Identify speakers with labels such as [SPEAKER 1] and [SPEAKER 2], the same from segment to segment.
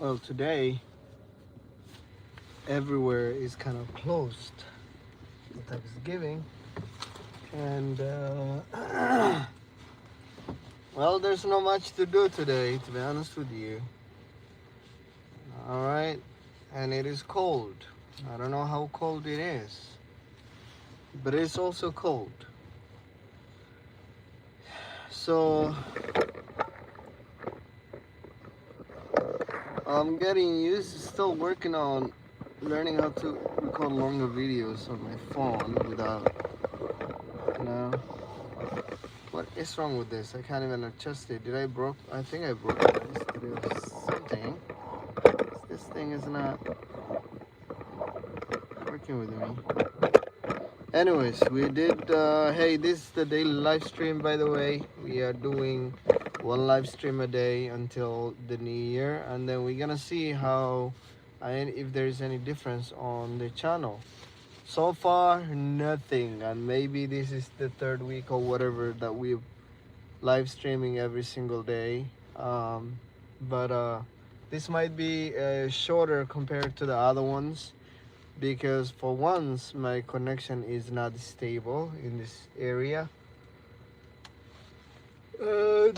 [SPEAKER 1] Well, today everywhere is kind of closed for Thanksgiving, and well, there's not much to do today, to be honest with you. All right, and it is cold. I don't know how cold it is, but it's also cold. So I'm getting used, still working on learning how to record longer videos on my phone without, you know. What is wrong with this? I can't even adjust it. I think I broke it yesterday or something. This thing is not working with me. Anyways, we did, hey, this is the daily live stream, by the way. We are doing one live stream a day until the new year, and then we're gonna see if there's any difference on the channel. So far, nothing, and maybe this is the third week or whatever that we're live streaming every single day. But this might be shorter compared to the other ones, because for once my connection is not stable in this area, and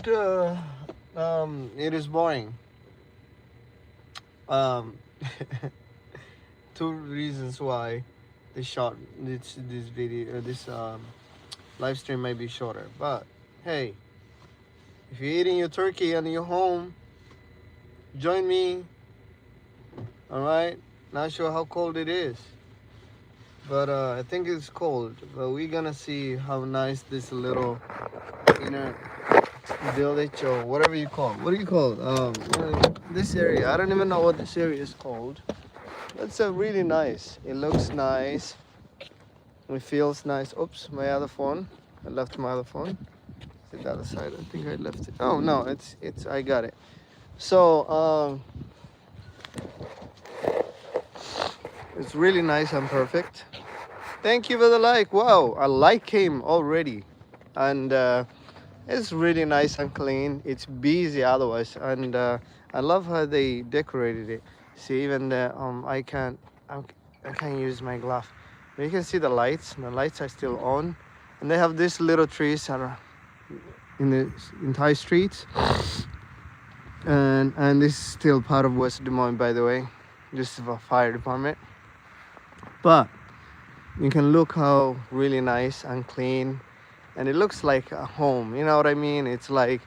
[SPEAKER 1] it is boring. um Two reasons why this video this live stream may be shorter. But hey, if you're eating your turkey and you're home, join me. All right, not sure how cold it is, but I think it's cold. But we're gonna see how nice this little inner village, or whatever you call it. What do you call it? This area, I don't even know what this area is called. It's really nice. It looks nice. It feels nice. Oops, my other phone. I left my other phone. The other side. I think I left it. Oh no, it's I got it. So it's really nice and perfect. Thank you for the like. Wow, a like came already, and it's really nice and clean. It's busy otherwise, and I love how they decorated it. See, even the I can't use my glove, but you can see the lights. The lights are still on, and they have these little trees in the entire streets. And this is still part of West Des Moines, by the way. This is a fire department, but you can look how really nice and clean, and it looks like a home. You know what I mean? It's like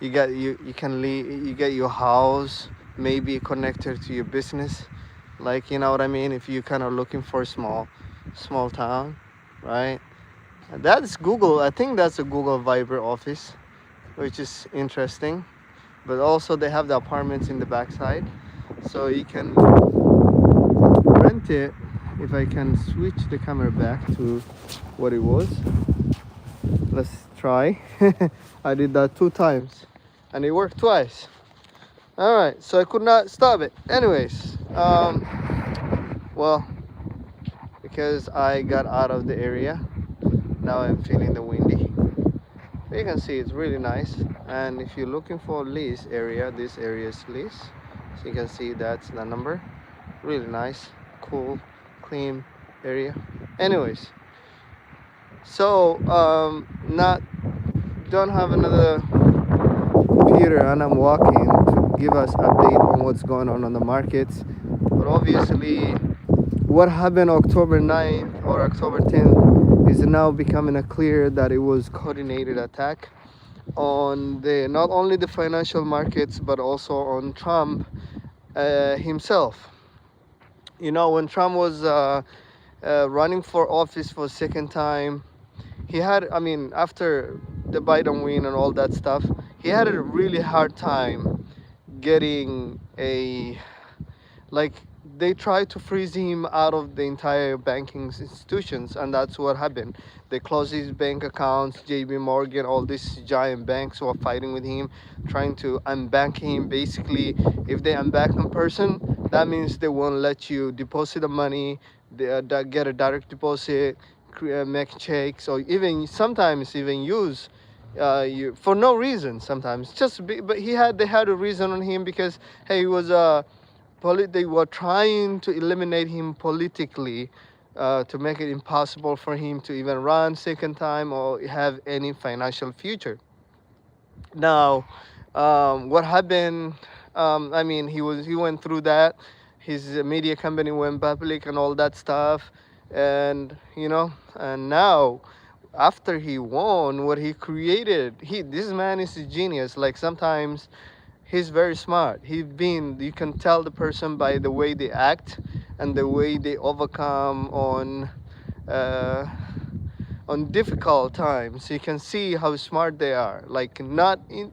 [SPEAKER 1] you can leave, you get your house maybe connected to your business, like, you know what I mean, if you're kind of looking for a small town, right? And that's Google. I think that's a Google Viber office, which is interesting. But also they have the apartments in the backside, so you can rent it. If I can switch the camera back to what it was, let's try. I did that 2 times and it worked twice. All right, so I could not stop it. Anyways, well, because I got out of the area, now I'm feeling the windy. You can see it's really nice. And if you're looking for lease area, this area is lease. So you can see that's the number. Really nice, cool, clean area. Anyways, so don't have another computer, and I'm walking to give us update on what's going on the markets. But obviously what happened October 9th or October 10th is now becoming clear that it was coordinated attack on not only the financial markets, but also on Trump himself. You know, when Trump was running for office for a second time, he had, I mean, after the Biden win and all that stuff, he had a really hard time getting they tried to freeze him out of the entire banking institutions, and that's what happened. They closed his bank accounts. JP Morgan, all these giant banks were fighting with him, trying to unbank him. Basically, if they unbank a person, that means they won't let you deposit the money, get a direct deposit, make checks, or even sometimes even use you for no reason. Sometimes but they had a reason on him, because hey, he was they were trying to eliminate him politically, to make it impossible for him to even run second time or have any financial future. Now, what happened? I mean, he went through that. His media company went public and all that stuff, and and now, after he won, what he created, this man is a genius. Like sometimes he's very smart. You can tell the person by the way they act and the way they overcome uh, on difficult times. You can see how smart they are. Like not in,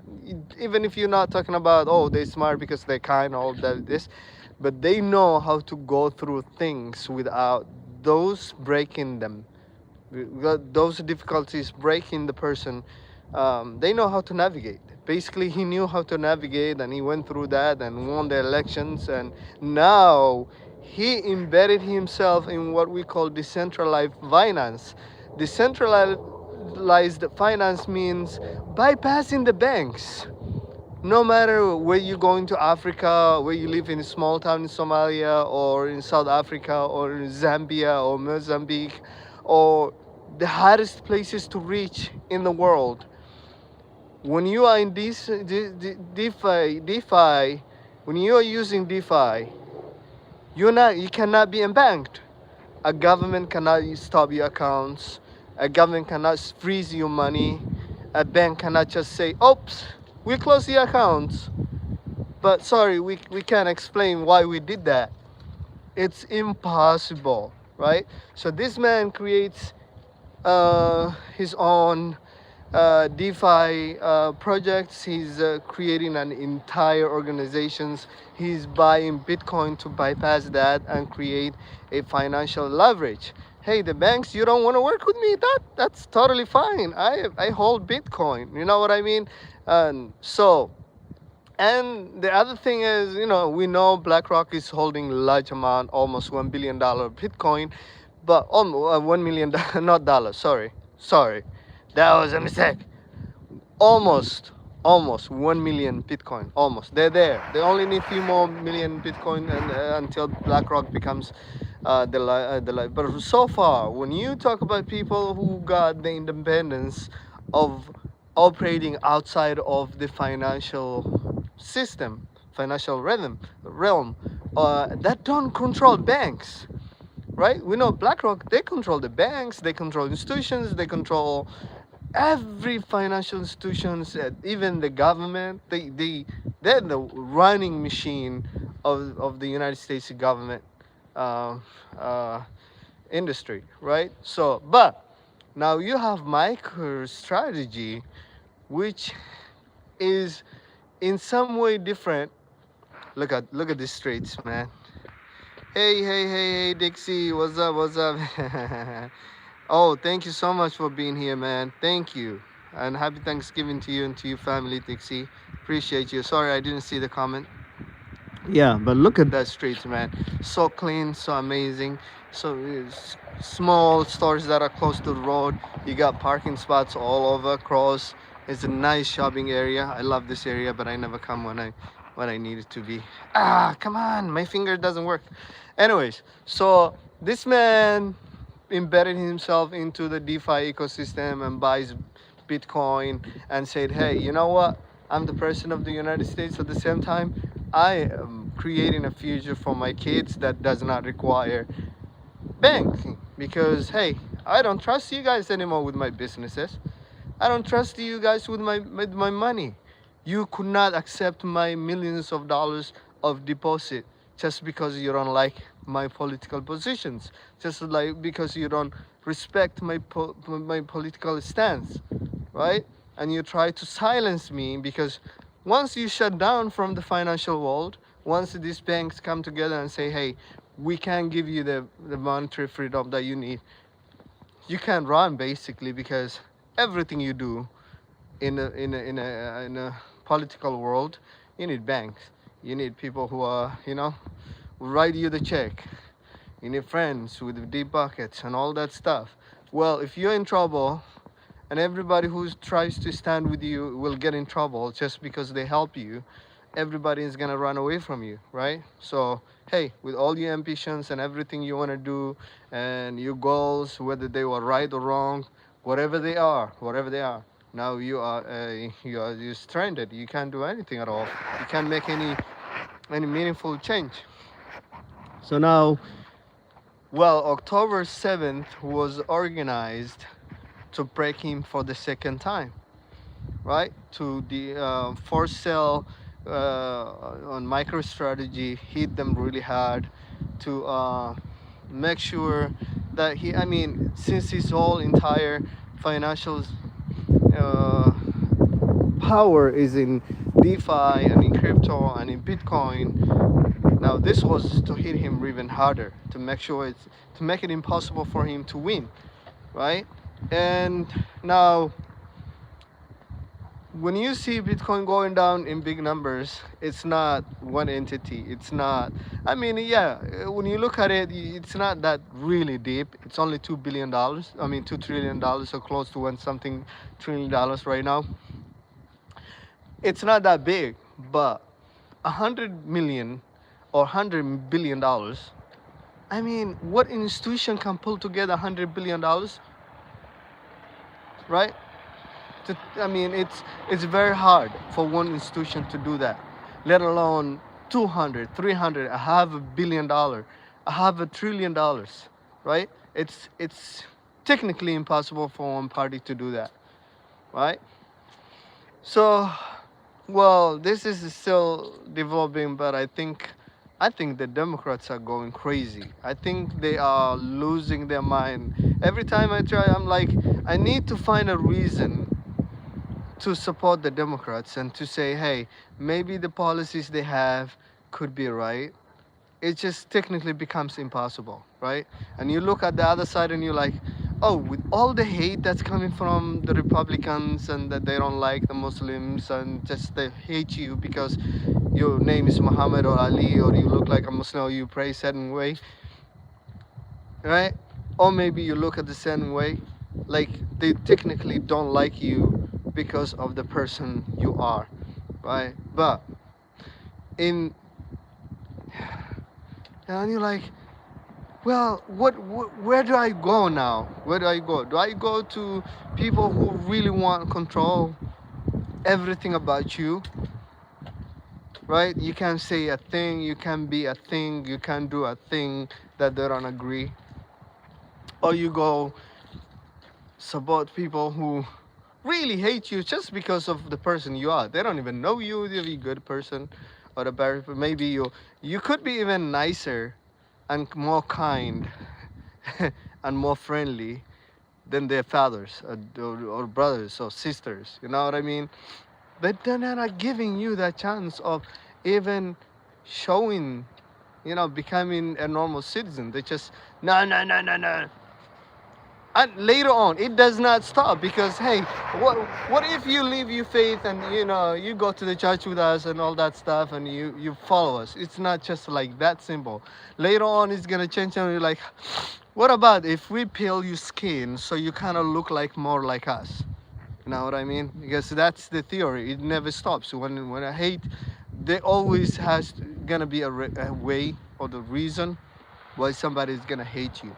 [SPEAKER 1] even if you're not talking about, oh, they're smart because they're kind, all that this, but they know how to go through things without those breaking them, those difficulties breaking the person. They know how to navigate. Basically, he knew how to navigate, and he went through that and won the elections. And now he embedded himself in what we call decentralized finance. Decentralized finance means bypassing the banks. No matter where you're going to Africa, where you live in a small town in Somalia or in South Africa or in Zambia or Mozambique, or the hardest places to reach in the world, when you are in this DeFi, when you are using DeFi, you cannot be unbanked. A government cannot stop your accounts. A government cannot freeze your money. A bank cannot just say, oops, we close the accounts, but sorry, we can't explain why we did that. It's impossible, right? So this man creates his own DeFi projects. He's creating an entire organizations. He's buying Bitcoin to bypass that and create a financial leverage. Hey, the banks, you don't want to work with me? That's totally fine. I hold Bitcoin. You know what I mean? And the other thing is, we know BlackRock is holding large amount, almost $1 billion Bitcoin, but almost $1 million, not dollars. Sorry, that was a mistake. Almost 1 million Bitcoin. Almost, they're there. They only need few more million Bitcoin and until BlackRock becomes But so far, when you talk about people who got the independence of operating outside of the financial system, financial realm, that don't control banks, right? We know BlackRock, they control the banks, they control institutions, they control every financial institutions, even the government. They're the running machine of the United States government uh, uh, industry, right? So, but now you have MicroStrategy, which is in some way different. Look at these streets, man. Hey, Dixie, what's up? Oh, thank you so much for being here, man. Thank you, and happy Thanksgiving to you and to your family, Dixie. Appreciate you. Sorry I didn't see the comment. Yeah, but look at that streets, man. So clean, so amazing. So small stores that are close to the road. You got parking spots all over across. It's a nice shopping area. I love this area, but I never come when I need it to be. Come on, my finger doesn't work. Anyways, so this man embedded himself into the DeFi ecosystem and buys Bitcoin and said, hey, you know what? I'm the president of the United States. At the same time, I am creating a future for my kids that does not require banking, because hey, I don't trust you guys anymore with my businesses. I don't trust you guys with my money. You could not accept my millions of dollars of deposit just because you don't like my political positions, just like because you don't respect my political stance, right? And you try to silence me, because once you shut down from the financial world, once these banks come together and say, hey, we can't give you the monetary freedom that you need, you can't run, basically, because everything you do in a political world, you need banks. You need people who are, write you the check. You need friends with deep pockets and all that stuff. Well, if you're in trouble, and everybody who tries to stand with you will get in trouble just because they help you, everybody is gonna run away from you, right? So hey, with all your ambitions and everything you want to do and your goals, whether they were right or wrong, whatever they are, now you're stranded. You can't do anything at all. You can't make any meaningful change. So now, well, October 7th was organized to break him for the second time, right? To the force sell on MicroStrategy, hit them really hard to make sure that I mean, since his whole entire financial uh, power is in DeFi and in crypto and in Bitcoin, now this was to hit him even harder, to make sure to make it impossible for him to win, right? And now when you see Bitcoin going down in big numbers, it's not one entity. It's not, I mean, yeah, when you look at it, it's not that really deep. It's only $2 billion. I mean, $2 trillion, so close to one something $1 trillion right now. It's not that big, but 100 million or $100 billion. I mean, what institution can pull together $100 billion, right? I mean, it's very hard for one institution to do that, let alone 200, 300, a $500 million, a $500 billion, right? It's technically impossible for one party to do that, right? So, well, this is still developing, but I think the Democrats are going crazy. I think they are losing their mind. Every time I try, I'm like, I need to find a reason to support the Democrats and to say, hey, maybe the policies they have could be right. It just technically becomes impossible, right? And you look at the other side and you're like, oh, with all the hate that's coming from the Republicans and that they don't like the Muslims and just they hate you because your name is Muhammad or Ali or you look like a Muslim or you pray a certain way, right? Or maybe you look at the same way, like they technically don't like you because of the person you are, right? But in and you're like, well, where do I go now? Where do I go? Do I go to people who really want to control everything about you, right? You can't say a thing, you can't be a thing, you can't do a thing that they don't agree. Or you go support people who really hate you just because of the person you are. They don't even know you, you're a good person or a bad person. Maybe you could be even nicer and more kind and more friendly than their fathers or brothers or sisters. You know what I mean? But they're not giving you that chance of even showing, becoming a normal citizen. They just, no, no, no, no, no. And later on, it does not stop because, hey, what if you leave your faith and, you go to the church with us and all that stuff and you follow us? It's not just like that simple. Later on, it's going to change and you're like, what about if we peel your skin so you kind of look like more like us? You know what I mean? Because that's the theory. It never stops. When I hate, there always gonna be a way or the reason why somebody is gonna hate you,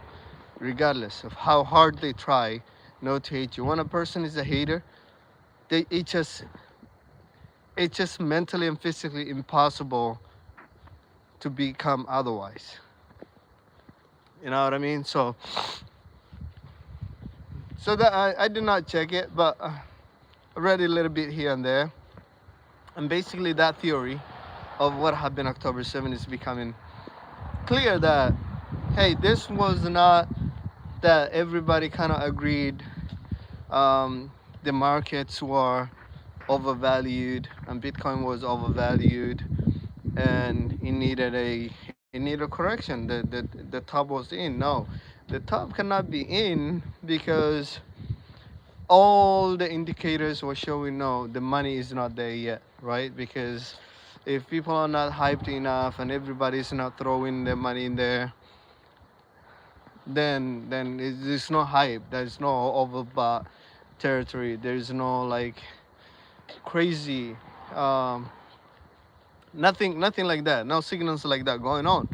[SPEAKER 1] regardless of how hard they try not to hate you. When a person is a hater, it's just mentally and physically impossible to become otherwise. You know what I mean? So that I did not check it, but I read a little bit here and there. And basically that theory of what happened October 7th is becoming clear that, hey, this was not that everybody kind of agreed the markets were overvalued and Bitcoin was overvalued and it needed a correction. The top was in. No, the top cannot be in because all the indicators were showing no, the money is not there yet, right? Because if people are not hyped enough and everybody's not throwing their money in there, then there's no hype. There's no overbought territory. There's no like crazy Nothing like that. No signals like that going on.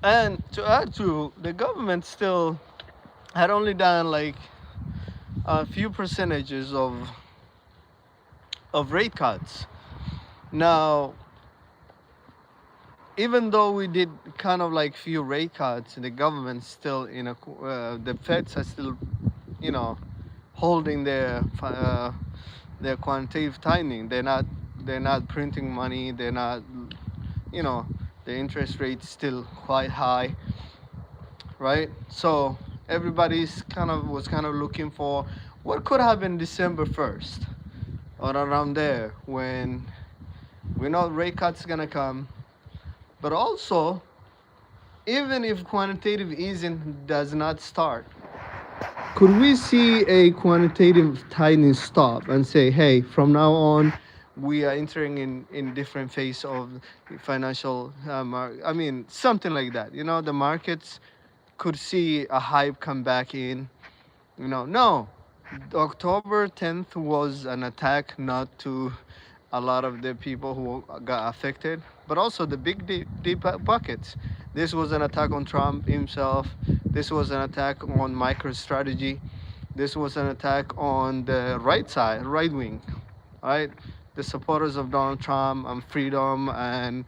[SPEAKER 1] And to add to, the government still had only done like a few percentages of rate cuts. Now, even though we did kind of like few rate cuts, the government still, the Feds are still, you know, holding their quantitative tightening. They're not printing money. They're not, you know, the interest rate still quite high, right? So everybody's kind of looking for what could happen December 1st or around there, when we know rate cuts gonna come, but also, even if quantitative easing does not start, could we see a quantitative tightening stop and say, hey, from now on, we are entering in different phase of financial, I mean, something like that. The markets could see a hype come back in. No, October 10th was an attack not to a lot of the people who got affected, but also the big deep buckets. This was an attack on Trump himself. This was an attack on MicroStrategy. This was an attack on the right side, right wing, right? The supporters of Donald Trump and freedom and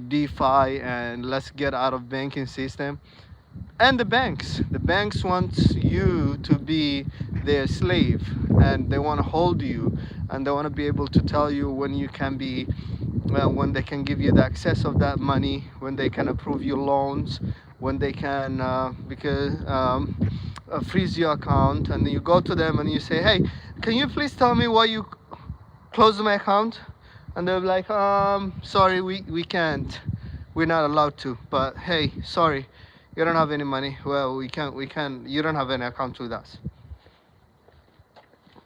[SPEAKER 1] DeFi and let's get out of banking system. And the banks want you to be their slave, and they want to hold you, and they want to be able to tell you when you can be, when they can give you the access of that money, when they can approve your loans, when they can freeze your account, and you go to them and you say, hey, can you please tell me why you closed my account? And they're like, sorry, we can't, we're not allowed to, but hey, sorry, you don't have any money. Well, we can you don't have any account with us.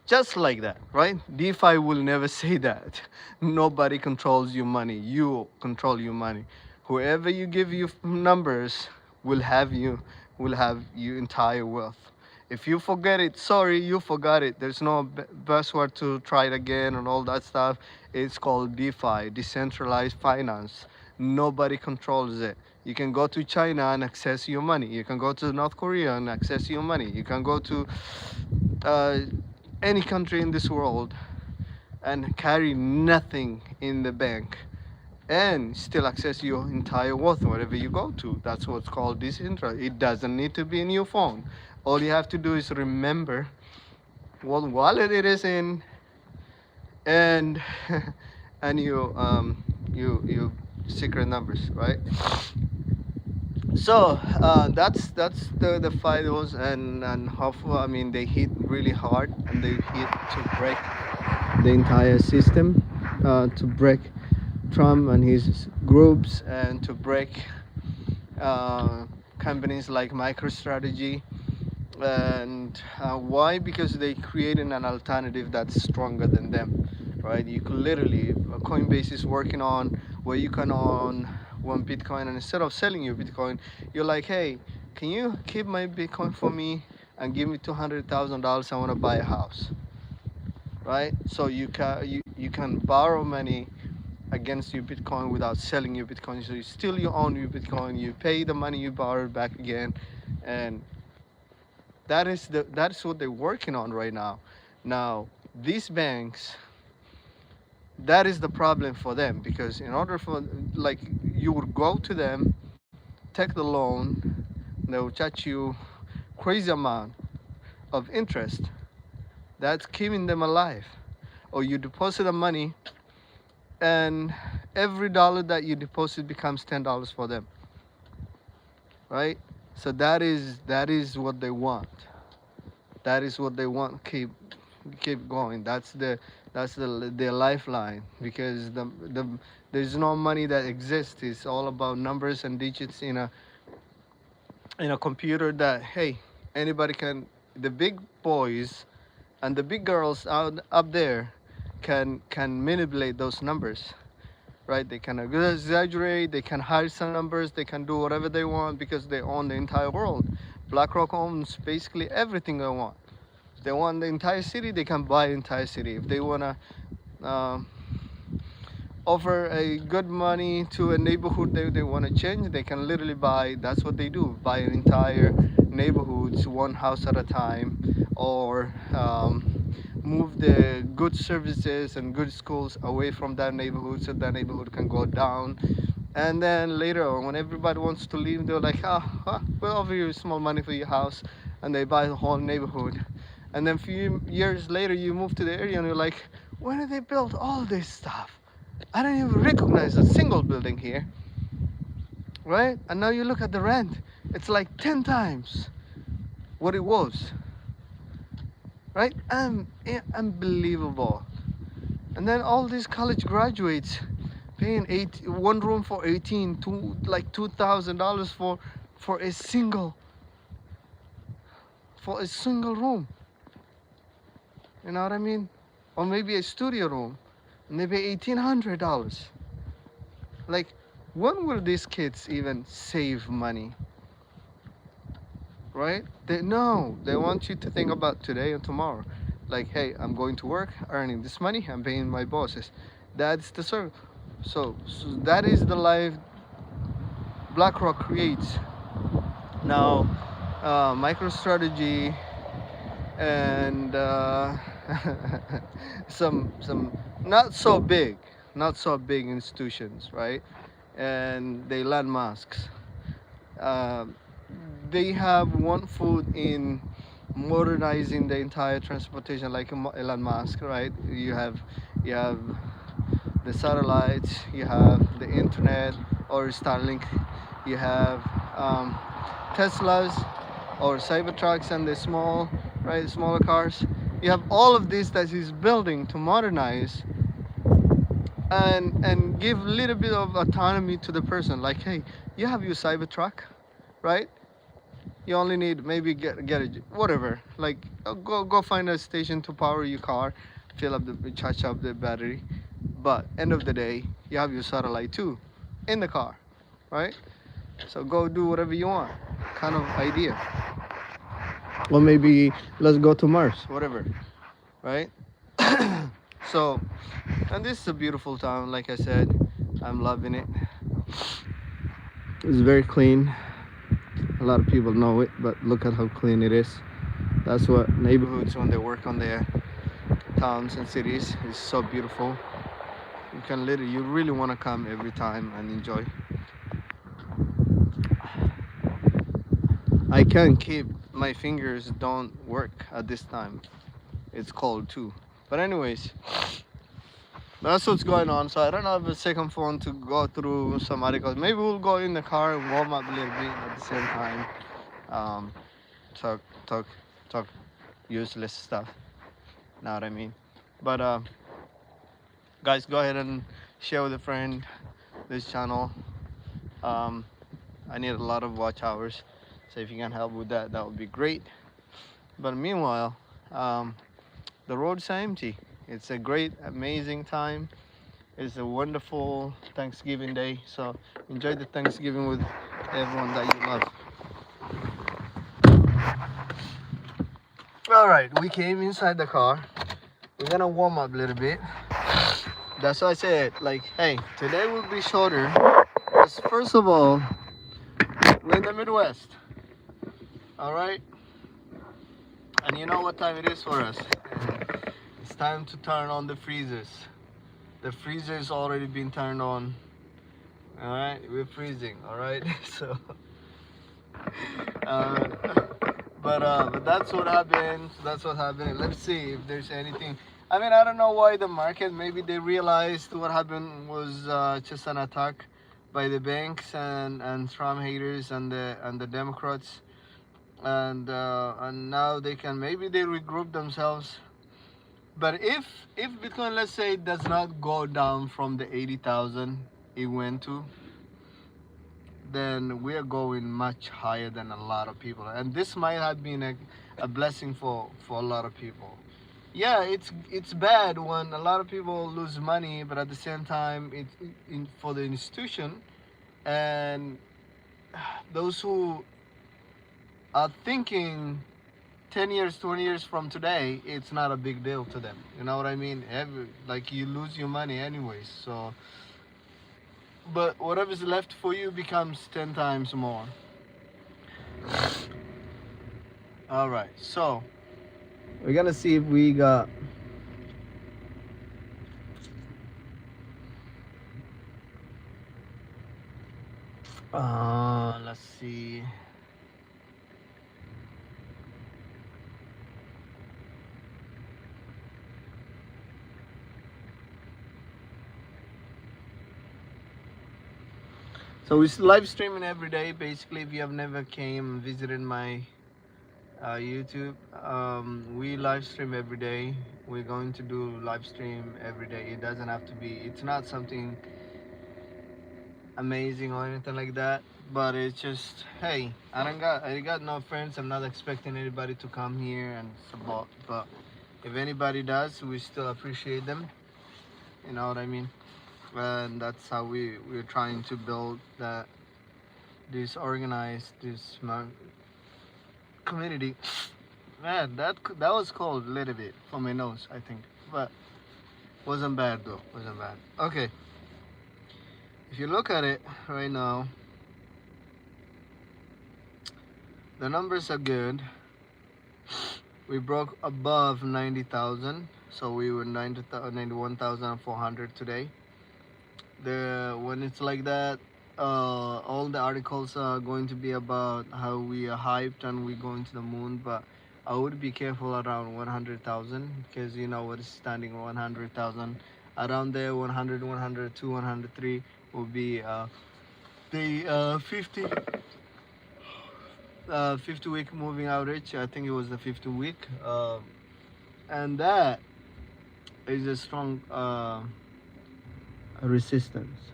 [SPEAKER 1] Just like that, right? DeFi will never say that. Nobody controls your money. You control your money. Whoever you give you numbers will have your entire wealth. If you forget it, sorry, you forgot it. There's no password to try it again and all that stuff. It's called DeFi, decentralized finance. Nobody controls it. You can go to China and access your money. You can go to North Korea and access your money. You can go to uh, any country in this world and carry nothing in the bank and still access your entire wealth wherever you go to. That's what's called decentralized. It doesn't need to be in your phone. All you have to do is remember what wallet it is in, and and you secret numbers, right? So that's the finals, and how I mean, they hit really hard, and they hit to break the entire system, to break Trump and his groups, and to break uh, companies like MicroStrategy. And why? Because they created an alternative that's stronger than them, right? You could literally, Coinbase is working on where you can own one Bitcoin, and instead of selling your Bitcoin, you're like, hey, can you keep my Bitcoin for me and give me $200,000? I want to buy a house, right? So you can borrow money against your Bitcoin without selling your Bitcoin. So you still you own your Bitcoin. You pay the money you borrowed back again, and that is what they're working on right now. Now, these banks, that is the problem for them, because in order for, like, you would go to them, take the loan, they will charge you crazy amount of interest. That's keeping them alive. Or you deposit the money, and every dollar that you deposit becomes $10 for them, right? So that is what they want. That is what they want. Keep going. That's their lifeline, because there's no money that exists. It's all about numbers and digits in a computer that, hey, anybody can, the big boys and the big girls out up there can manipulate those numbers, right? They can exaggerate, they can hide some numbers, they can do whatever they want because they own the entire world. BlackRock owns basically everything they want. If they want the entire city, they can buy the entire city. If they wanna uh, offer a good money to a neighborhood they want to change, they can literally buy. That's what they do, buy an entire neighborhoods one house at a time, or move the good services and good schools away from that neighborhood so that neighborhood can go down. And then later on, when everybody wants to leave, they're like, we'll offer you small money for your house, and they buy the whole neighborhood. And then a few years later, you move to the area and you're like, when did they build all this stuff? I don't even recognize a single building here, right? And now you look at the rent, it's like 10 times what it was, right? Unbelievable. And then all these college graduates paying one room for 18 to like $2,000 for a single room. You know what I mean? Or maybe a studio room, and they pay $1,800. Like, when will these kids even save money? Right? They want you to think about today and tomorrow. Like, hey, I'm going to work, earning this money, I'm paying my bosses. That's the service. So that is the life BlackRock creates. Now, MicroStrategy and some not so big institutions, right? And they landmarks. They have one foot in modernizing the entire transportation, like Elon Musk, right? You have the satellites, you have the internet or Starlink, you have Teslas or Cybertrucks and the smaller cars. You have all of this that he's building to modernize and give a little bit of autonomy to the person. Like, hey, you have your Cybertruck, right? You only need maybe get a whatever. Like, go find a station to power your car, charge up the battery. But end of the day, you have your satellite too, in the car, right? So go do whatever you want, kind of idea. Or maybe let's go to Mars, whatever, right? So, and this is a beautiful town, like I said. I'm loving it. It's very clean. A lot of people know it, but look at how clean it is. That's what neighborhoods, when they work on their towns and cities, is so beautiful. You really want to come every time and enjoy. I can't keep, my fingers don't work at this time. It's cold too. But anyways, that's what's going on. So I don't have a second phone to go through some articles. Maybe we'll go in the car and warm up a little bit at the same time. Talk useless stuff. Know what I mean? But guys, go ahead and share with a friend this channel. I need a lot of watch hours, so if you can help with that, that would be great. But meanwhile, the roads are empty. It's a great, amazing time. It's a wonderful Thanksgiving day, so enjoy the Thanksgiving with everyone that you love. All right, we came inside the car. We're gonna warm up a little bit. That's why I said, like, hey, today will be shorter. Because first of all, we're in the Midwest. All right, and you know what time it is for us. It's time to turn on the freezers. The freezer's already been turned on. All right, we're freezing. All right, so but that's what happened. Let's see if there's anything. I mean, I don't know why the market, maybe they realized what happened was just an attack by the banks and Trump haters and the Democrats, and now they regroup themselves. But if Bitcoin, let's say, does not go down from the 80,000 it went to, then we are going much higher than a lot of people, and this might have been a blessing for a lot of people. Yeah, it's bad when a lot of people lose money, but at the same time, for the institution and those who are thinking 10 years, 20 years from today, it's not a big deal to them. You know what I mean? Like you lose your money anyways. So, but whatever's left for you becomes 10 times more. All right, so we're gonna see if we got. Let's see. So we're live streaming every day. Basically, if you have never came and visited my YouTube, we live stream every day. We're going to do live stream every day. It doesn't have to be. It's not something amazing or anything like that. But it's just, hey, I got no friends. I'm not expecting anybody to come here and support. But if anybody does, we still appreciate them. You know what I mean? And that's how we're trying to build that this organized this community. Man, that was cold a little bit for my nose, I think, but wasn't bad though. Wasn't bad. Okay, if you look at it right now, the numbers are good. We broke above 90,000, so we were 91,400 today. When it's like that, all the articles are going to be about how we are hyped and we're going to the moon, but I would be careful around 100,000 because you know what is standing 100,000 around there. 100, 102, 103 will be the 50 week moving average. I think it was the 50 week, and that is a strong resistance.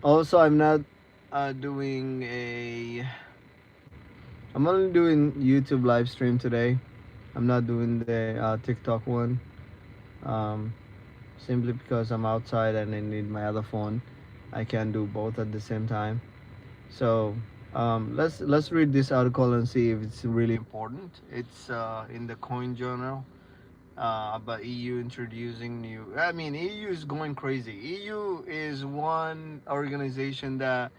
[SPEAKER 1] Also, I'm not doing a. I'm only doing YouTube live stream today. I'm not doing the TikTok one. Um, Simply because I'm outside and I need my other phone. I can't do both at the same time. So let's read this article and see if it's really important. It's in the Coin Journal about EU introducing new. I mean, EU is going crazy. EU is one organization that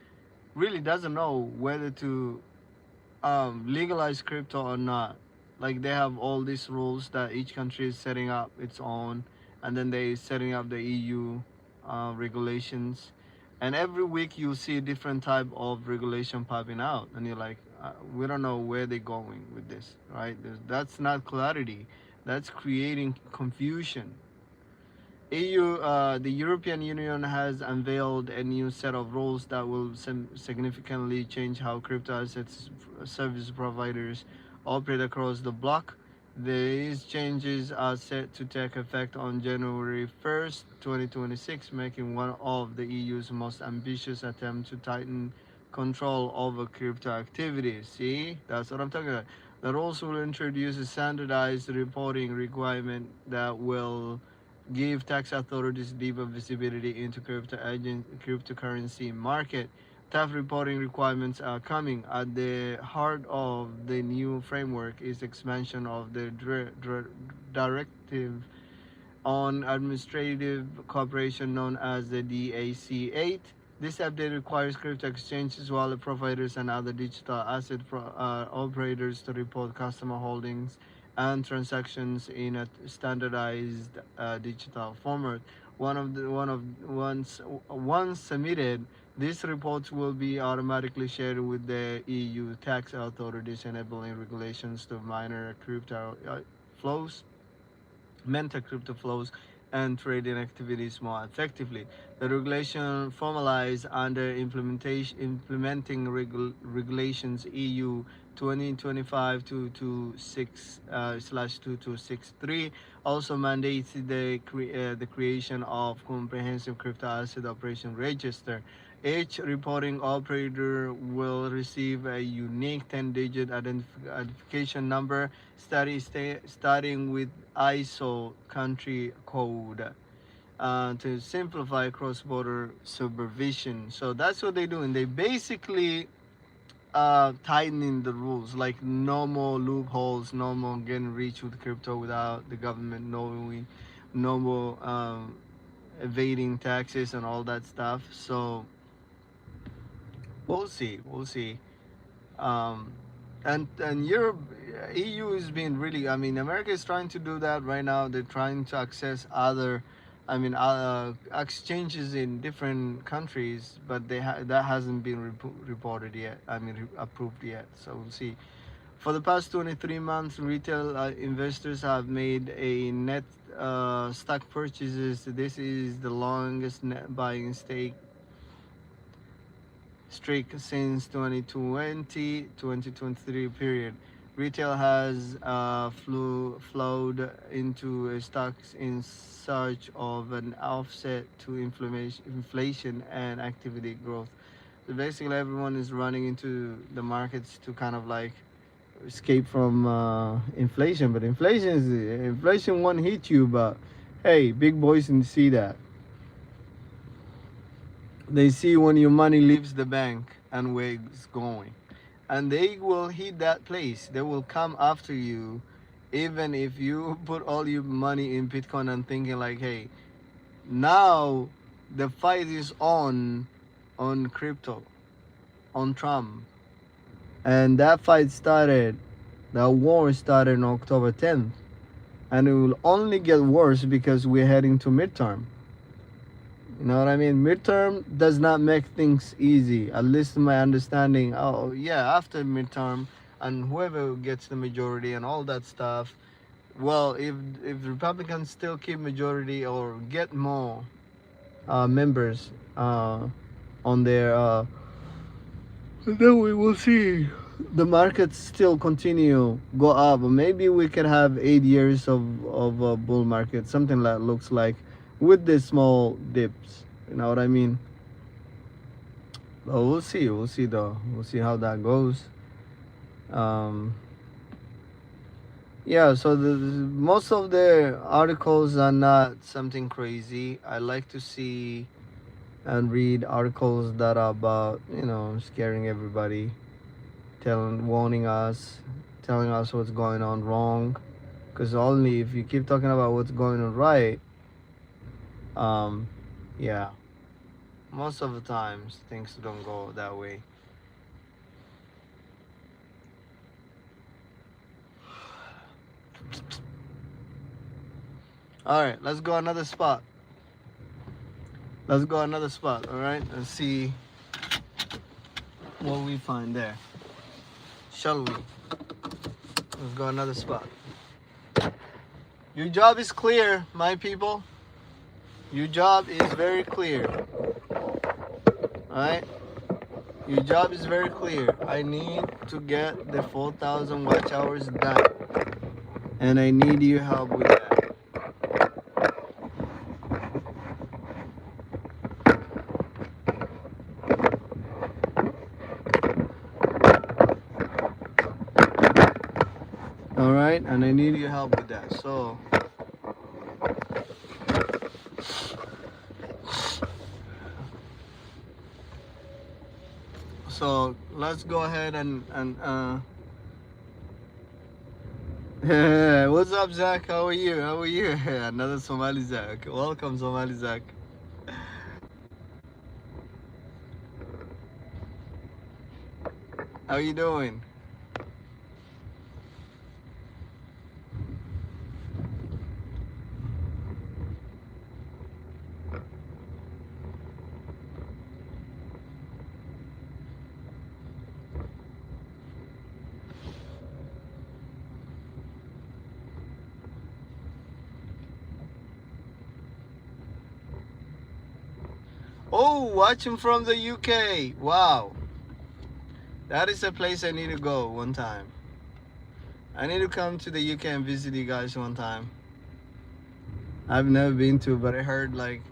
[SPEAKER 1] really doesn't know whether to legalize crypto or not. Like they have all these rules that each country is setting up its own, and then they setting up the EU regulations. And every week you see a different type of regulation popping out, and you're like, we don't know where they're going with this, right? That's not clarity. That's creating confusion. EU, the European Union has unveiled a new set of rules that will significantly change how crypto assets service providers operate across the bloc. These changes are set to take effect on January 1st, 2026, making one of the EU's most ambitious attempts to tighten control over crypto activities. See, that's what I'm talking about. The rules will introduce a standardized reporting requirement that will give tax authorities deeper visibility into cryptocurrency market. Tough reporting requirements are coming. At the heart of the new framework is expansion of the directive on administrative cooperation known as the DAC 8. This update requires crypto exchanges, wallet providers, and other digital asset operators to report customer holdings and transactions in a standardized digital format. Once submitted, these reports will be automatically shared with the EU tax authorities, enabling regulations to monitor crypto flows, mental crypto flows, and trading activities more effectively. The regulation formalized under implementing regulations EU 2025-2263 also mandates the creation of comprehensive crypto asset operation register. Each reporting operator will receive a unique 10-digit identification number starting with ISO country code. to simplify cross-border supervision. So that's what they're doing. They basically tightening the rules, like no more loopholes, no more getting rich with crypto without the government knowing, no more evading taxes and all that stuff. So we'll see. Um, and Europe, EU is being really. I mean, America is trying to do that right now. They're trying to access other, I mean, exchanges in different countries, but that hasn't been reported yet. I mean, approved yet. So we'll see. For the past 23 months, retail investors have made a net stock purchases. This is the longest net buying streak since 2020-2023 period. Retail has flowed into stocks in search of an offset to inflation and activity growth. So basically, everyone is running into the markets to kind of like escape from inflation. But inflation won't hit you. But hey, big boys can see that. They see when your money leaves the bank and where it's going, and they will hit that place. They will come after you, even if you put all your money in Bitcoin and thinking like, hey, now the fight is on crypto, on Trump. And that fight started, that war started on October 10th, and it will only get worse because we're heading to midterm. You know what I mean? Midterm does not make things easy, at least in my understanding. Oh, yeah, after midterm, and whoever gets the majority and all that stuff, well, if Republicans still keep majority or get more members on their, then we will see the markets still continue go up. Maybe we could have 8 years of a bull market, something that looks like with the small dips. You know what I mean? But we'll see. We'll see though. We'll see how that goes. Yeah. So most of the articles are not something crazy. I like to see and read articles that are about, scaring everybody, warning us, telling us what's going on wrong. Because only if you keep talking about what's going on right, yeah, most of the times things don't go that way. All right, let's go another spot. All right, let's see what we find there. Shall we? Let's go another spot. Your job is clear, my people. Your job is very clear. Alright? Your job is very clear. I need to get the 4,000 watch hours done. And I need your help with that. Alright? And I need your help with that. So let's go ahead and what's up, Zach? How are you? Another Somali Zach. Welcome, Somali Zach. How you doing? Oh, watching from the UK. Wow. That is a place I need to go one time. I need to come to the UK and visit you guys one time. I've never been to, but I heard like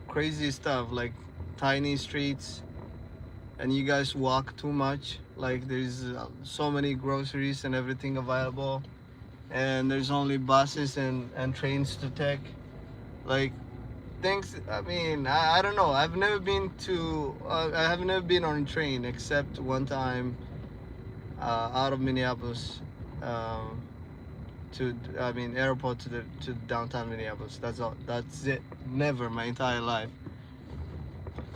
[SPEAKER 1] crazy stuff, like tiny streets, and you guys walk too much. Like there's so many groceries and everything available, and there's only buses and trains to take. Like thanks. I mean, I don't know. I've never been to. I have never been on a train except one time out of Minneapolis. Um, to I mean airport to downtown Minneapolis. That's all. That's it. Never my entire life.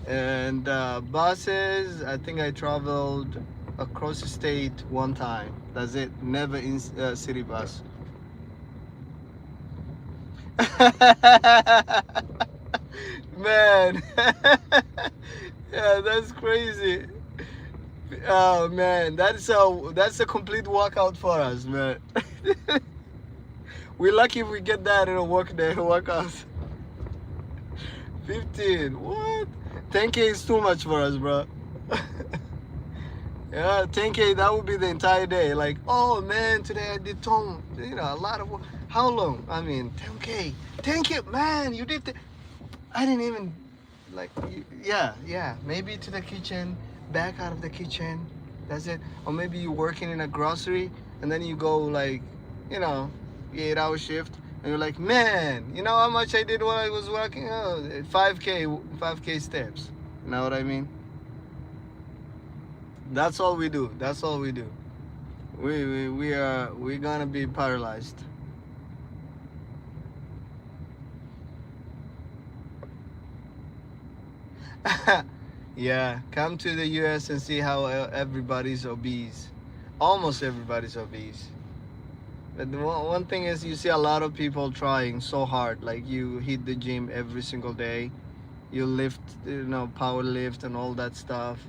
[SPEAKER 1] And buses, I think I traveled across the state one time. That's it. Never in city bus. Man, yeah, that's crazy. Oh man, that's a complete workout for us, man. We're lucky if we get that in a work day workout. 15. What? 10K is too much for us, bro. Yeah, 10K, that would be the entire day. Like, oh man, today I did tone, a lot of work. How long? I mean, 10K. 10K, man, you did. I didn't even, like, yeah. Maybe to the kitchen, back out of the kitchen. That's it. Or maybe you're working in a grocery and then you go, like, you know, 8-hour shift. And you're like, man, you know how much I did while I was working? Oh, 5K steps. You know what I mean? That's all we do. That's all we do. We're gonna be paralyzed. Yeah, come to the US and see how everybody's obese. Almost everybody's obese. But the one thing is, you see a lot of people trying so hard. Like, you hit the gym every single day, you lift, power lift and all that stuff,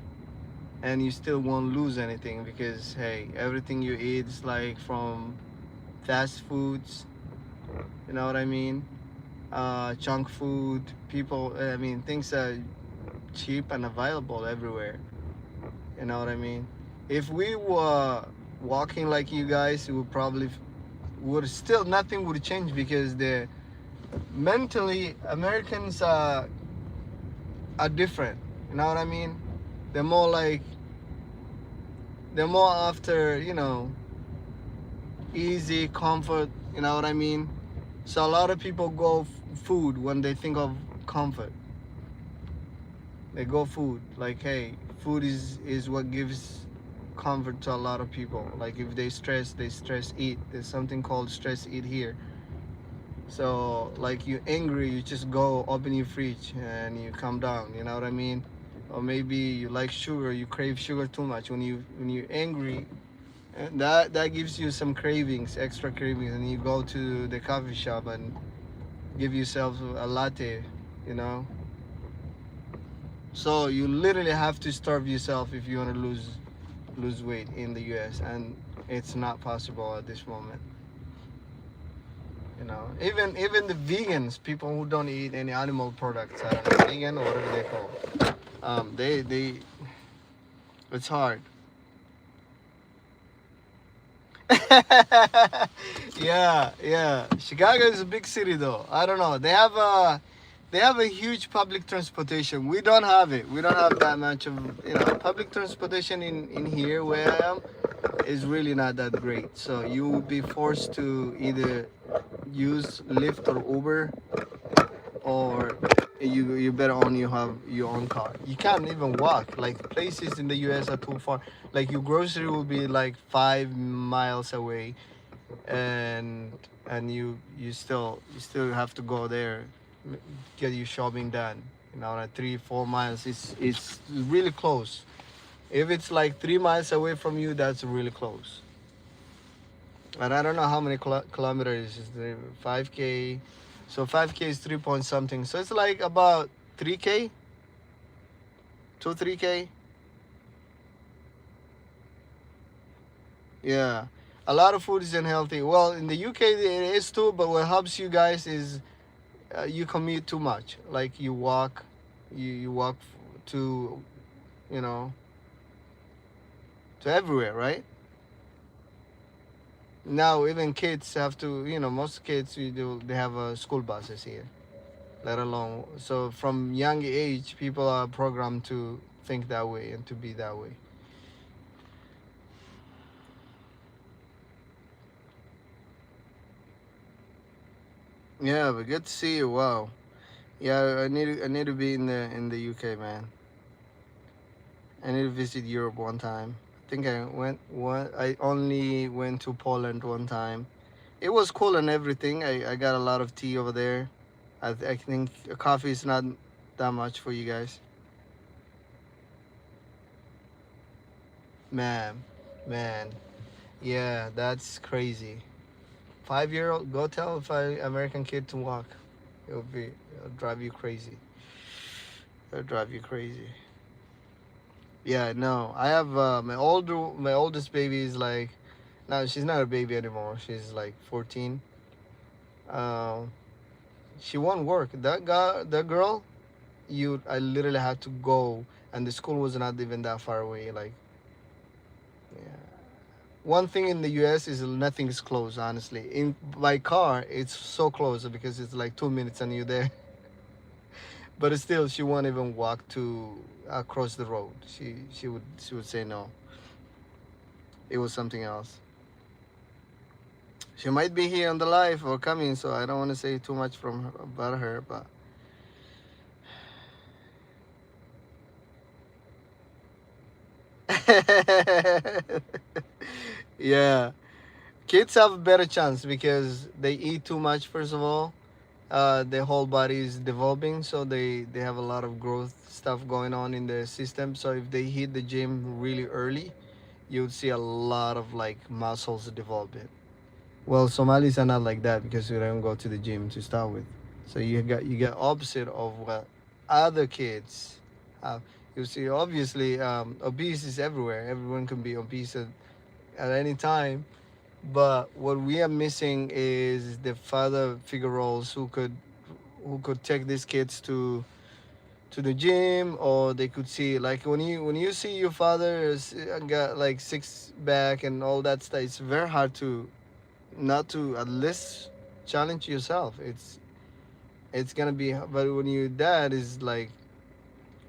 [SPEAKER 1] and you still won't lose anything because, hey, everything you eat is like from fast foods. You know what I mean? Junk food. People. I mean, things are cheap and available everywhere. You know what I mean? If we were walking like you guys, it would probably would still nothing would change because the mentally Americans are different. You know what I mean? They're more like they're more after easy comfort. You know what I mean? So a lot of people go food when they think of comfort. They go food, like, hey, food is what gives comfort to a lot of people. Like, if they stress eat. There's something called stress eat here. So, like, you angry, you just go open your fridge and you calm down. You know what I mean? Or maybe you like sugar, you crave sugar too much when you're angry. And that gives you some cravings, extra cravings, and you go to the coffee shop and give yourself a latte. You know. So you literally have to starve yourself if you want to lose weight in the US, and it's not possible at this moment. Even the vegans, people who don't eat any animal products, vegan or whatever they call, they it's hard. Yeah. Chicago is a big city though. I don't know. They have a huge public transportation. We don't have it. We don't have that much of public transportation in here where I am is really not that great. So you will be forced to either use Lyft or Uber, or you better only have your own car. You can't even walk. Like, places in the US are too far. Like, your grocery will be like 5 miles away, and you still have to go there, get your shopping done. Like 3-4 miles. It's really close. If it's like 3 miles away from you, that's really close. And I don't know how many kilometers is there. 5K. So 5K is 3 point something. So it's like about 3K, 3K. Yeah. A lot of food is unhealthy. Well, in the UK it is too, but what helps you guys is you commute too much. Like, you walk, you walk to, you know, to everywhere, right? Now even kids have to, most kids they have school buses here, let alone. So from young age, people are programmed to think that way and to be that way. Yeah, but good to see you. Wow. Yeah, I need to be in the UK, man. I need to visit Europe one time. I think I only went to Poland one time. It was cool and everything. I got a lot of tea over there. I think coffee is not that much for you guys. Man, man. Yeah, that's crazy. 5 year old, go tell a American kid to walk. It'll drive you crazy. It'll drive you crazy. Yeah, no. I have my oldest baby is like, no, she's not a baby anymore. She's like 14. Um, she won't work. That girl, I literally had to go, and the school was not even that far away. Like, yeah. One thing in the U.S. is nothing is close. Honestly, in by car, it's so close because it's like 2 minutes and you're there. But still, she won't even walk to across the road. She would say no. It was something else. She might be here on the live or coming, so I don't want to say too much from her, about her. But yeah, kids have a better chance because they eat too much. First of all, their whole body is developing, so they have a lot of growth stuff going on in the system. So if they hit the gym really early, you would see a lot of like muscles developing. Well, Somalis are not like that because we don't go to the gym to start with. So you get opposite of what other kids have. You see, obviously, obese is everywhere. Everyone can be obese at any time. But what we are missing is the father figure roles who could take these kids to the gym, or they could see like when you see your father is got like six back and all that stuff. It's very hard to not to at least challenge yourself. It's gonna be, but when your dad is like,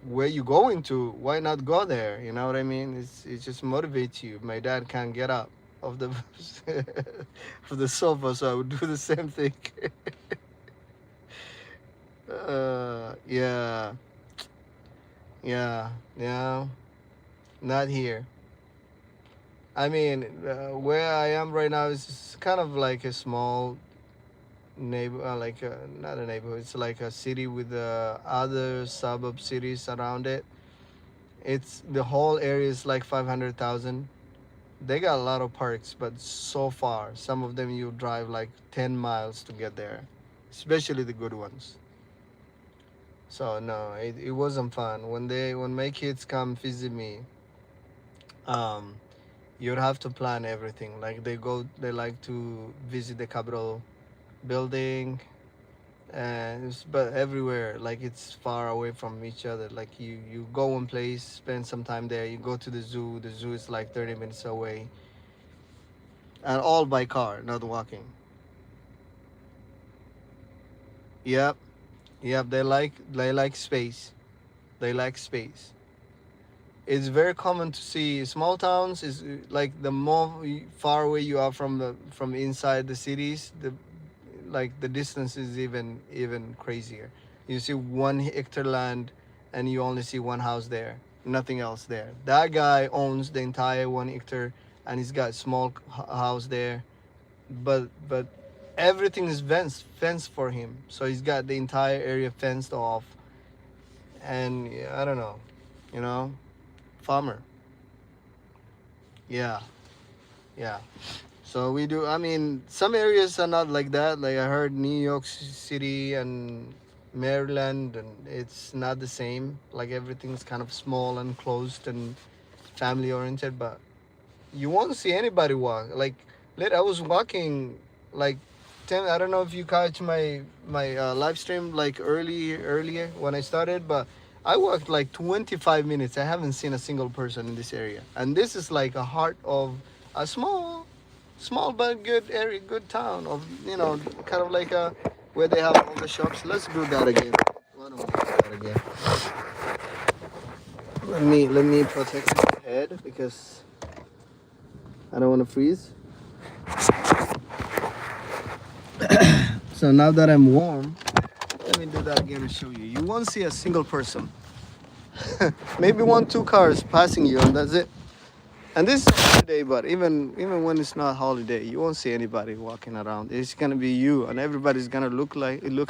[SPEAKER 1] where you going to? Why not go there? You know what I mean? It just motivates you. My dad can't get up of the of the sofa, so I would do the same thing. Yeah, yeah, yeah. Not here. I mean, where I am right now is kind of like a small neighbor, not a neighborhood. It's like a city with other suburb cities around it. It's the whole area is like 500,000. They got a lot of parks, but so far, some of them you drive like 10 miles to get there, especially the good ones. So no, it wasn't fun. When my kids come visit me, um, you'd have to plan everything. Like they like to visit the Capitol building, but everywhere, like it's far away from each other. Like you go one place, spend some time there. You go to the zoo is like 30 minutes away, and all by car, not walking. Yep, yep, they like space. They like space. It's very common to see small towns is like the more far away you are from inside the cities, the distance is even crazier. You see 1 hectare land, and you only see one house there, nothing else there. That guy owns the entire 1 hectare, and he's got small house there, but everything is fenced for him. So he's got the entire area fenced off, and I don't know, you know, farmer. Yeah, yeah. So we do. I mean, some areas are not like that. Like I heard New York City and Maryland, and it's not the same. Like everything's kind of small and closed and family oriented. But you won't see anybody walk. Like, I was walking like 10. I don't know if you catch my live stream like earlier when I started, but I walked like 25 minutes. I haven't seen a single person in this area, and this is like a heart of a small but good area, good town of kind of like where they have all the shops. Let's do that again. Why don't we do that again? Let me protect my head because I don't want to freeze. So now that I'm warm, me do that again and show you. You won't see a single person. Maybe one, two cars passing you, and that's it. And this is a holiday, but even when it's not holiday, you won't see anybody walking around. It's gonna be you, and everybody's gonna look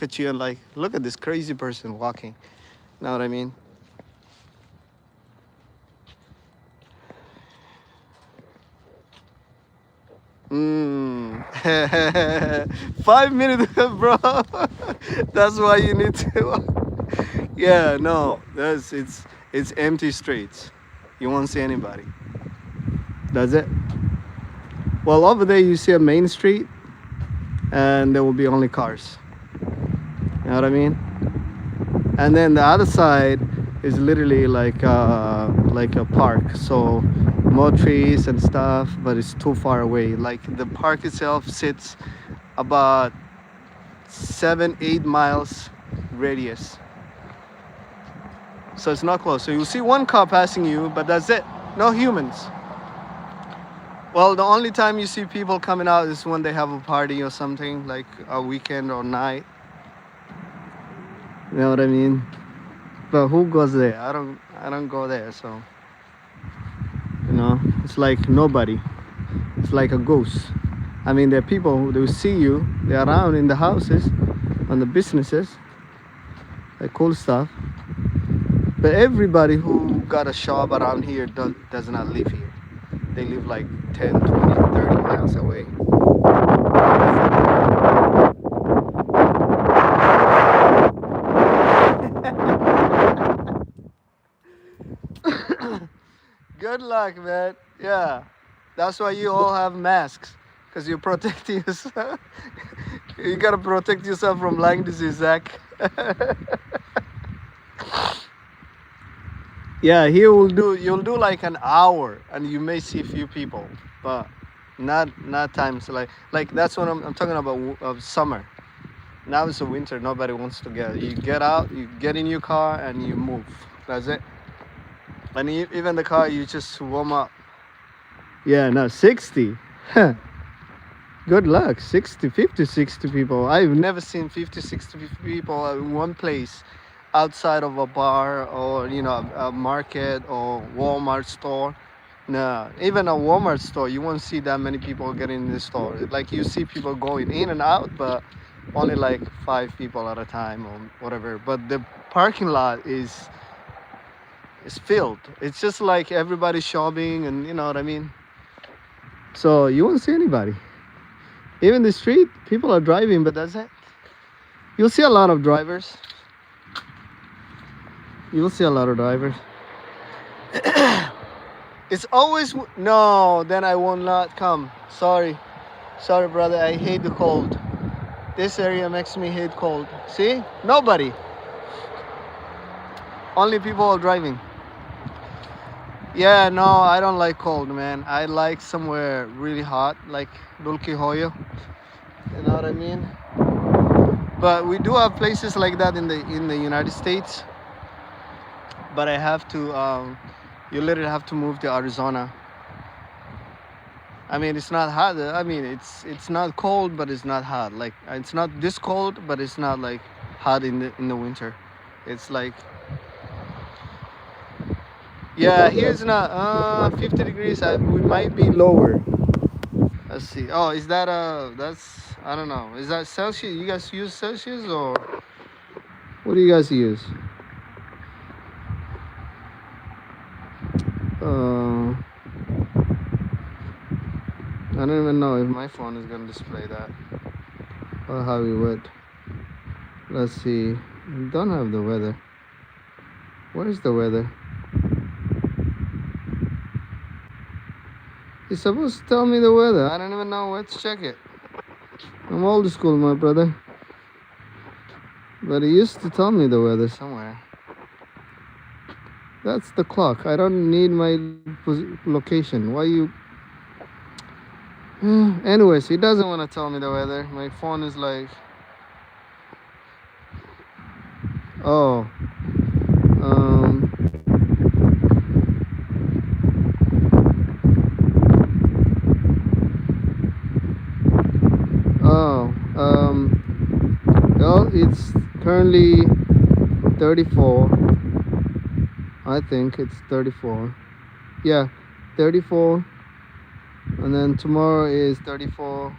[SPEAKER 1] at you and like, look at this crazy person walking. Know what I mean? Mm. 5 minutes, bro. That's why you need to. Yeah, no, it's empty streets. You won't see anybody. That's it. Well, over there you see a main street, and there will be only cars. You know what I mean? And then the other side is literally like a park. So more trees and stuff, but it's too far away. Like the park itself sits about 7-8 miles radius. So it's not close. So you'll see one car passing you, but that's it. No humans. Well, the only time you see people coming out is when they have a party or something, like a weekend or night. You know what I mean? But who goes there? I don't go there, so you know, it's like nobody. It's like a ghost. I mean, there are people who they will see you, they're around in the houses, on the businesses, like cool stuff. But everybody who got a shop around here does not live here. They live like 10, 20, 30 miles away. Good luck, man. Yeah. That's why you all have masks. Because you protect yourself. You gotta protect yourself from lung disease, Zach. Yeah, you'll do like an hour and you may see a few people, but not times like that's what I'm talking about of summer. Now it's a winter, nobody wants to get. You get out, you get in your car and you move. That's it. And even the car, you just warm up. Yeah, no, 60. Good luck. 50, 60 people. I've never seen 50, 60 people in one place outside of a bar or, you know, a market or Walmart store. No, even a Walmart store, you won't see that many people getting in the store. Like you see people going in and out, but only like 5 people at a time or whatever. But the parking lot is filled. It's just like everybody's shopping, and you know what I mean. So you won't see anybody. Even the street, people are driving, but that's it. You'll see a lot of drivers. You'll see a lot of drivers. It's always no. Then I will not come. Sorry, brother. I hate the cold. This area makes me hate cold. See, nobody. Only people are driving. Yeah, no, I don't like cold, man. I like somewhere really hot, like Dulce Hoyo. You know what I mean? But we do have places like that in the United States. But I have to, you literally have to move to Arizona. I mean, it's not hot. I mean, it's not cold, but it's not hot. Like it's not this cold, but it's not like hot in the winter. It's like. Yeah, here's not 50 degrees. We might be lower. Let's see. Oh, is that that's I don't know. Is that Celsius? You guys use Celsius or what do you guys use? I don't even know if my phone is gonna display that or how it would. Let's see. We don't have the weather. What is the weather? It's supposed to tell me the weather. I don't even know. Let's check it. I'm old school, my brother. But it used to tell me the weather somewhere. That's the clock. I don't need my location. Why you... Anyways, he doesn't want to tell me the weather. My phone is like... Oh. Well, it's currently 34. I think it's 34. Yeah, 34. And then tomorrow is 34.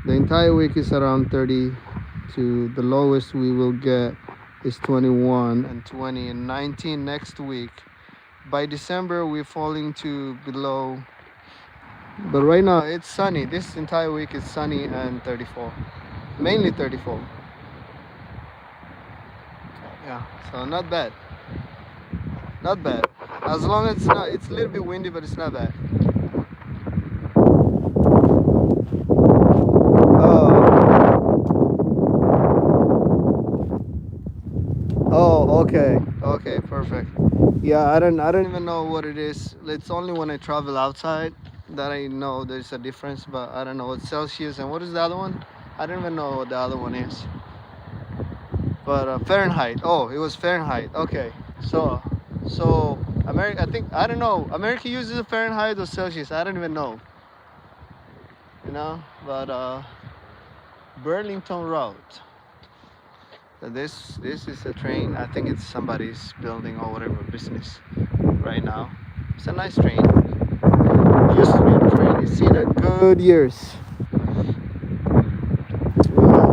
[SPEAKER 1] The entire week is around 32. The lowest we will get is 21 and 20 and 19 next week. By December we're falling to below, but right now it's sunny. This entire week is sunny and 34, mainly 34. Yeah, so not bad, not bad, as long as it's a little bit windy, but it's not bad. Oh, okay, perfect. Yeah, I don't even know what it is. It's only when I travel outside that I know there's a difference, but I don't know what Celsius and what is the other one. I don't even know what the other one is. But Fahrenheit. Oh, it was Fahrenheit. Okay, so America. I don't know. America uses a Fahrenheit or Celsius. I don't even know. You know, but Burlington Road. So this is a train. I think it's somebody's building or whatever business right now. It's a nice train. It used to be a train. It's seen a good years.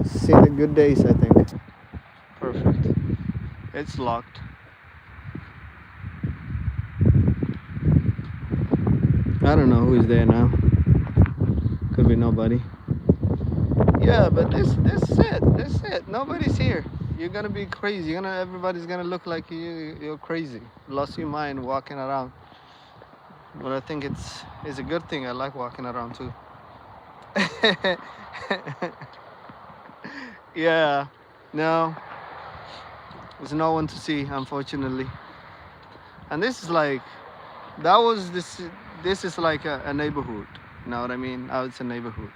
[SPEAKER 1] Seen the good days, I think. Perfect. It's locked. I don't know who is there now. Could be nobody. Yeah, but this is it. This is it. Nobody's here. You're gonna be crazy. Everybody's gonna look like you're crazy. Lost your mind walking around. But I think it's a good thing. I like walking around too. Yeah. No. There's no one to see, unfortunately. And this is like this is like a neighborhood. You know what I mean? Oh, it's a neighborhood.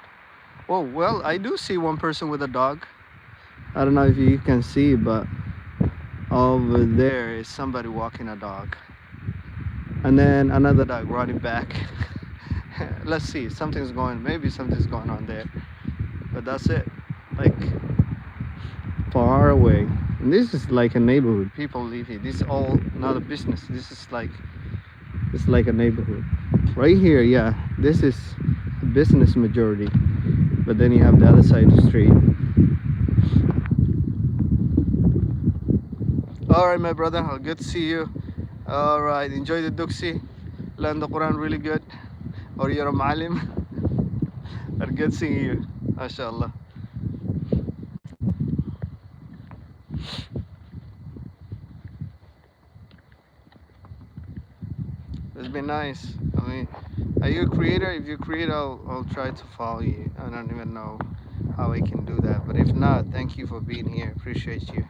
[SPEAKER 1] Oh, well, I do see one person with a dog. I don't know if you can see, but over there is somebody walking a dog. And then another dog running back. Let's see, maybe something's going on there. But that's it. Like, far away. And this is like a neighborhood. People live here. This is all not a business. It's like a neighborhood. Right here, yeah, this is a business majority. But then you have the other side of the street. All right, my brother, good to see you. All right, enjoy the Duxi. Learn the Quran really good. Or you're a Malim. But good seeing you, mashallah. It's been nice. I mean, are you a creator? If you're a creator, I'll try to follow you. I don't even know how I can do that. But if not, thank you for being here. Appreciate you.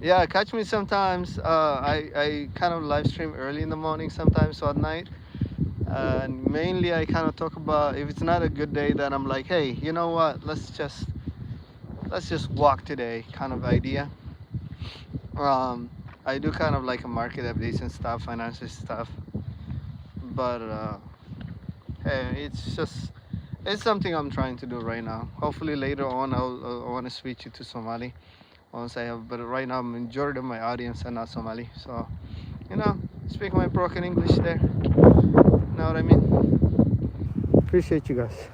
[SPEAKER 1] Yeah, catch me sometimes. I kind of live stream early in the morning sometimes, or at night. And mainly I kind of talk about, if it's not a good day, then I'm like, hey, you know what? Let's just walk today kind of idea. I do kind of like a market updates and stuff, financial stuff. But hey, it's something I'm trying to do right now. Hopefully later on I want to switch it to Somali once I have. But right now majority of my audience are not Somali, so speak my broken English there. Know what I mean? Appreciate you guys.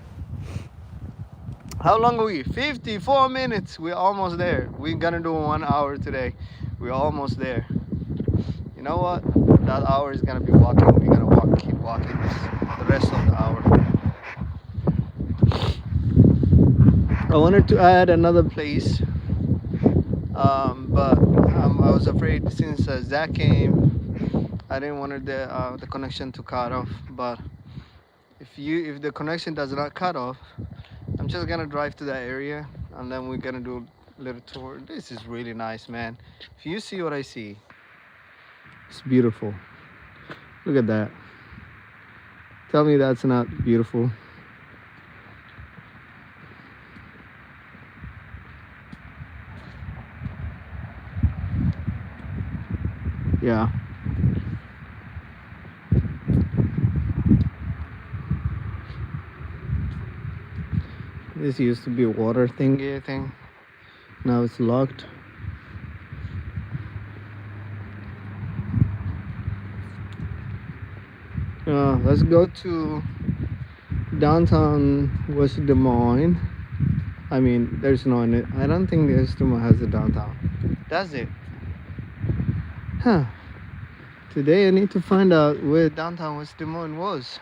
[SPEAKER 1] How long are we? 54 minutes. We're almost there. We're gonna do 1 hour today. We're almost there. You know what? That hour is gonna be walking. We're gonna keep walking the rest of the hour. I wanted to add another place, but I was afraid since Zach came, I didn't want the connection to cut off. But if the connection does not cut off, I'm just gonna drive to that area and then we're gonna do a little tour. This is really nice, man. If you see what I see, it's beautiful. Look at that. Tell me that's not beautiful. Yeah. This used to be a water thingy, I think. Now it's locked. Let's go to downtown West Des Moines. I mean, there's no. I don't think West Des Moines has a downtown. Does it? Huh. Today I need to find out where downtown West Des Moines was.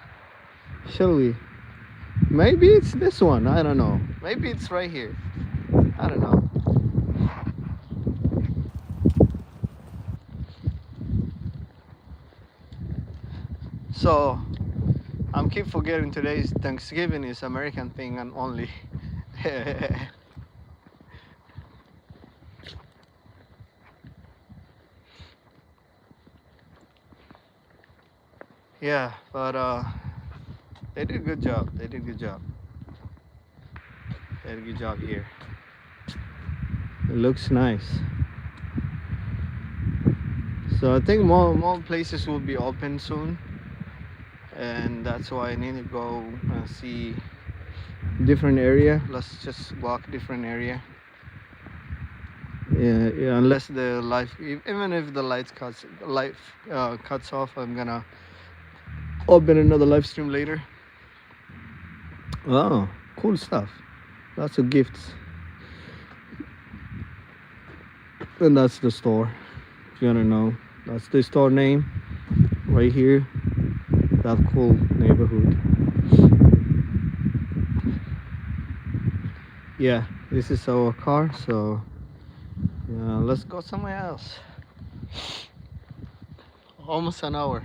[SPEAKER 1] Shall we? Maybe it's this one. I don't know. Maybe it's right here. I don't know. So I'm keep forgetting today's Thanksgiving is American thing and only. Yeah, but they did a good job. They did a good job. They did a good job here. It looks nice. So I think more places will be open soon, and that's why I need to go and see different area. Let's just walk different area. Yeah. Unless the even if the light cuts off, I'm gonna open another live stream later. Oh, cool stuff. Lots of gifts. And that's the store. If you wanna know, that's the store name right here. That cool neighborhood. Yeah, this is our car, so yeah, let's go somewhere else. Almost an hour.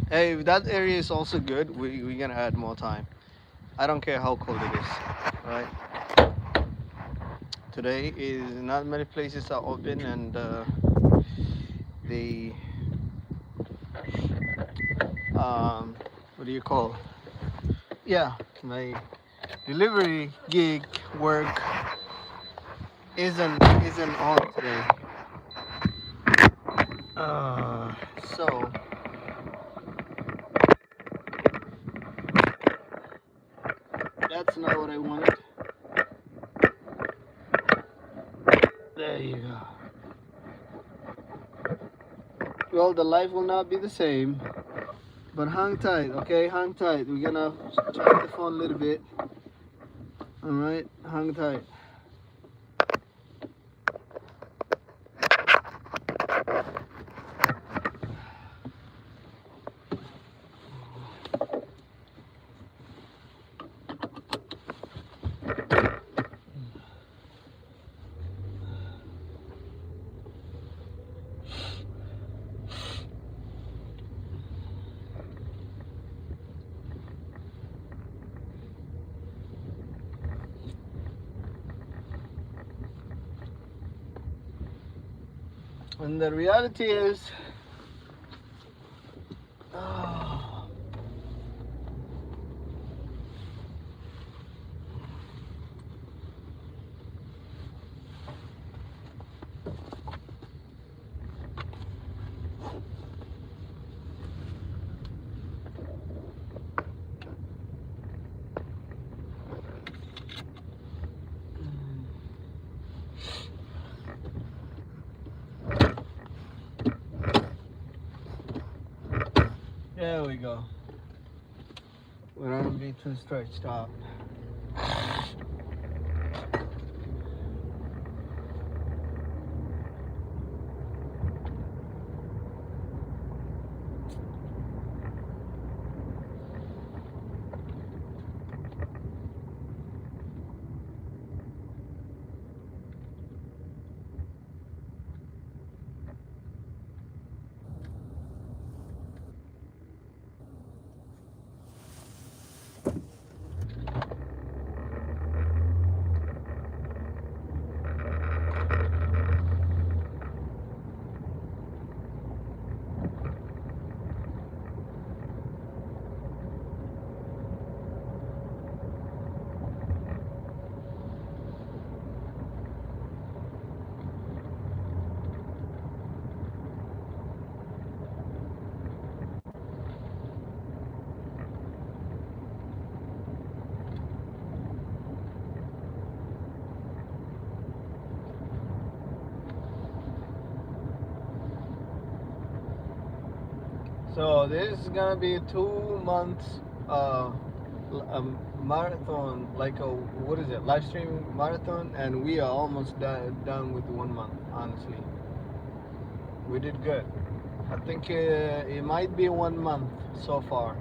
[SPEAKER 1] Hey, if that area is also good, we're gonna add more time. I don't care how cold it is, right? Today is not many places are open, and the what do you call? Yeah, my delivery gig work isn't on today. So that's not what I wanted. There you go. Well, the life will not be the same, but hang tight, okay? Hang tight. We're gonna charge the phone a little bit. All right, hang tight. And the reality is, oh, there we go. Without being too stretched out. So this is gonna be 2 months marathon, like a, what is it, live stream marathon, and we are almost done with 1 month. Honestly, we did good. I think it might be 1 month so far.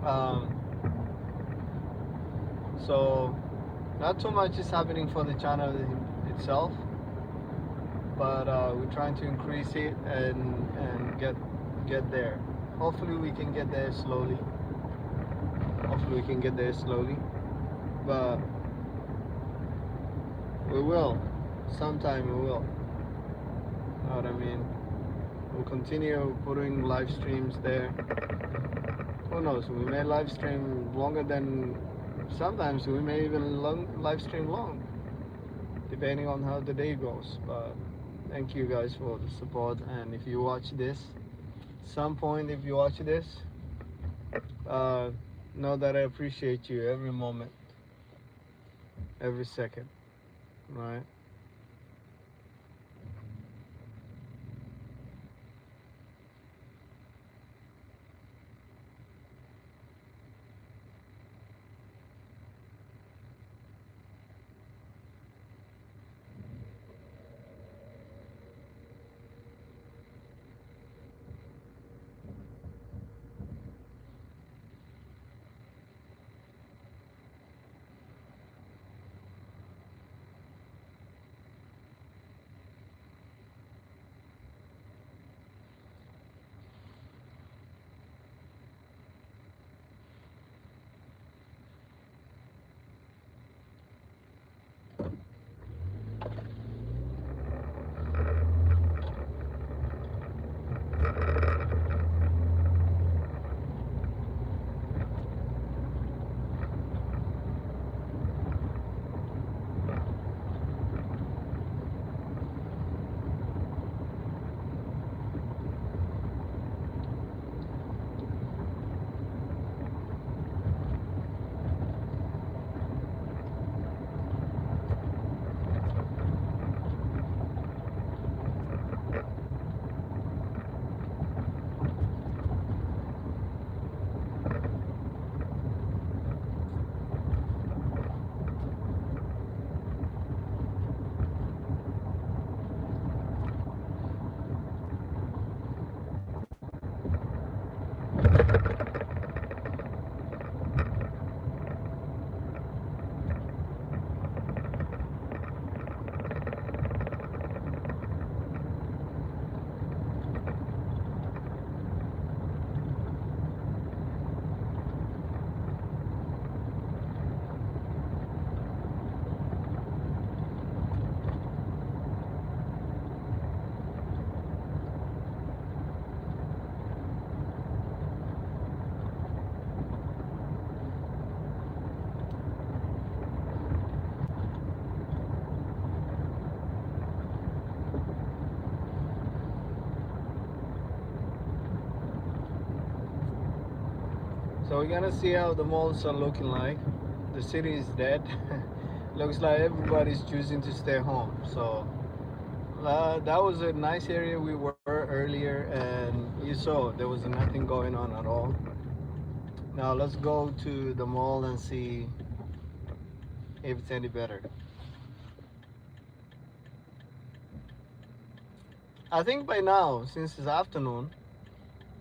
[SPEAKER 1] Um, so not too much is happening for the channel itself, but we're trying to increase it and get there. Hopefully we can get there slowly. Hopefully we can get there slowly, but we will. Sometime we will. Know what I mean? We'll continue putting live streams there. Who knows? We may live stream longer than. Sometimes we may even live stream long, depending on how the day goes. But thank you guys for the support. And if you watch this, some point if you watch this, uh, know that I appreciate you every moment, every second, right? So we're gonna see how the malls are looking like. The city is dead. Looks like everybody's choosing to stay home. So that was a nice area we were earlier, and you saw there was nothing going on at all. Now let's go to the mall and see if it's any better. I think by now, since it's afternoon,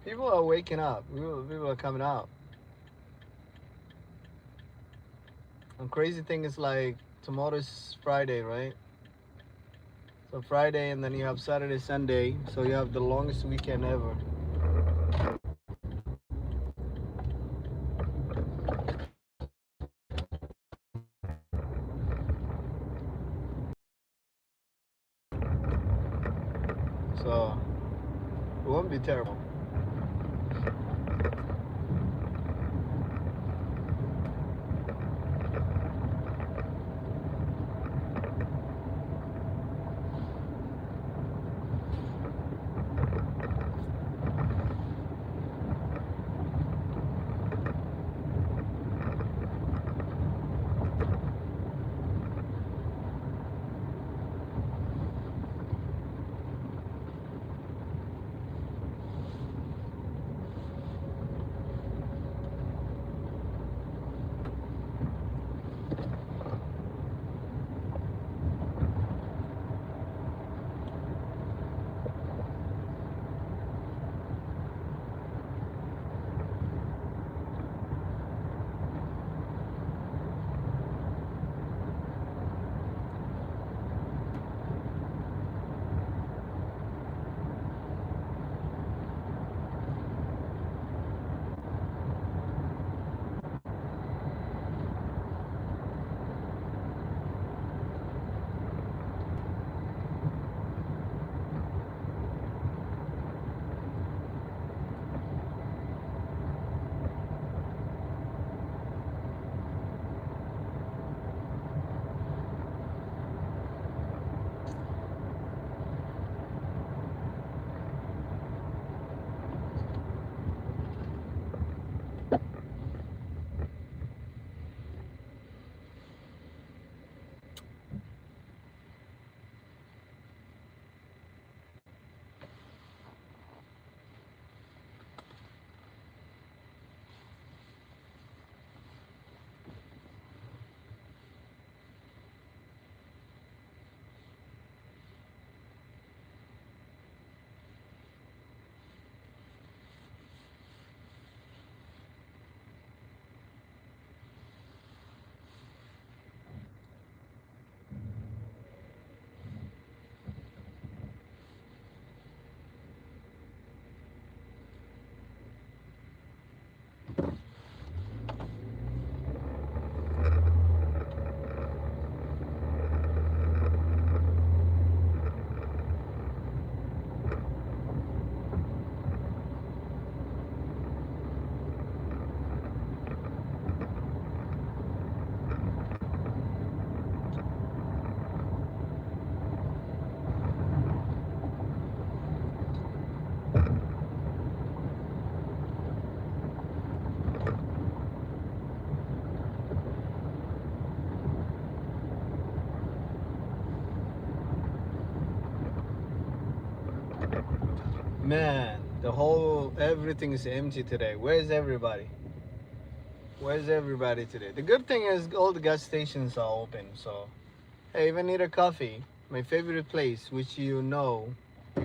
[SPEAKER 1] people are waking up. People are coming out. And crazy thing is, like, tomorrow's Friday, right? So Friday, and then you have Saturday, Sunday. So you have the longest weekend ever. So it won't be terrible. Man, everything is empty today. Where's everybody? Where's everybody today? The good thing is all the gas stations are open. So, hey, if I need a coffee, my favorite place, which you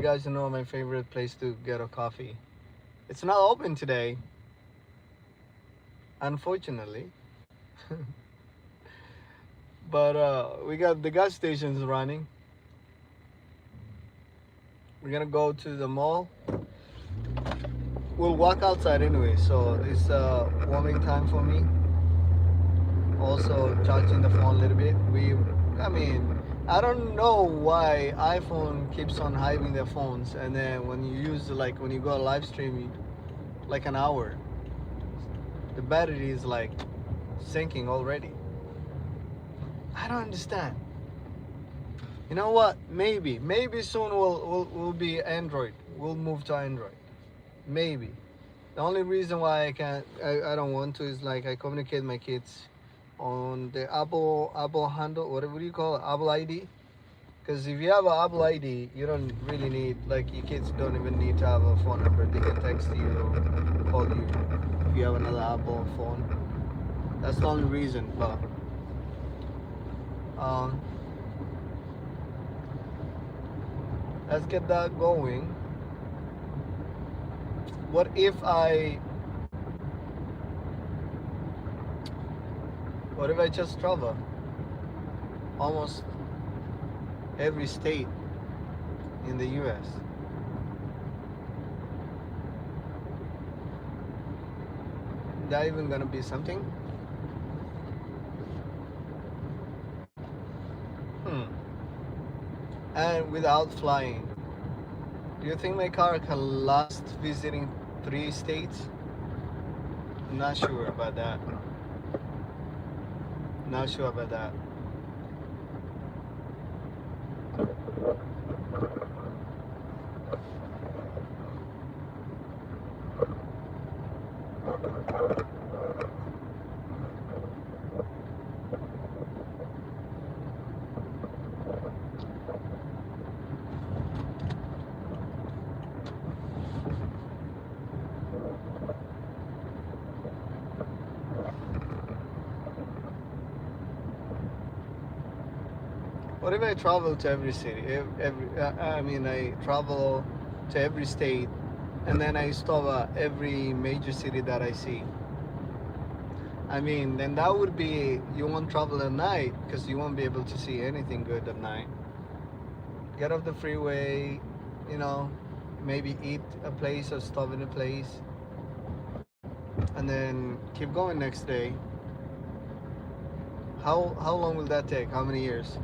[SPEAKER 1] guys know my favorite place to get a coffee. It's not open today, unfortunately. But we got the gas stations running. We're gonna go to the mall. We'll walk outside anyway, so it's warming time for me. Also charging the phone a little bit. I mean, I don't know why iPhone keeps on hiding their phones, and then when you use when you go live stream, like an hour, the battery is like sinking already. I don't understand. You know what? Maybe soon we'll be Android. We'll move to Android. Maybe. The only reason why I don't want to is I communicate my kids on the Apple handle, whatever you call it, Apple ID. Because if you have an Apple ID, you don't really need your kids don't even need to have a phone number. They can text you or call you if you have another Apple phone. That's the only reason. But let's get that going. What if I just travel almost every state in the US? Is that even gonna be something? And without flying, do you think my car can last visiting 3 states? I'm not sure about that. Not sure about that. What if I travel to every city? I travel to every state, and then I stop at every major city that I see. Then that would be, you won't travel at night because you won't be able to see anything good at night. Get off the freeway, maybe eat a place or stop in a place, and then keep going next day. How long will that take? How many years?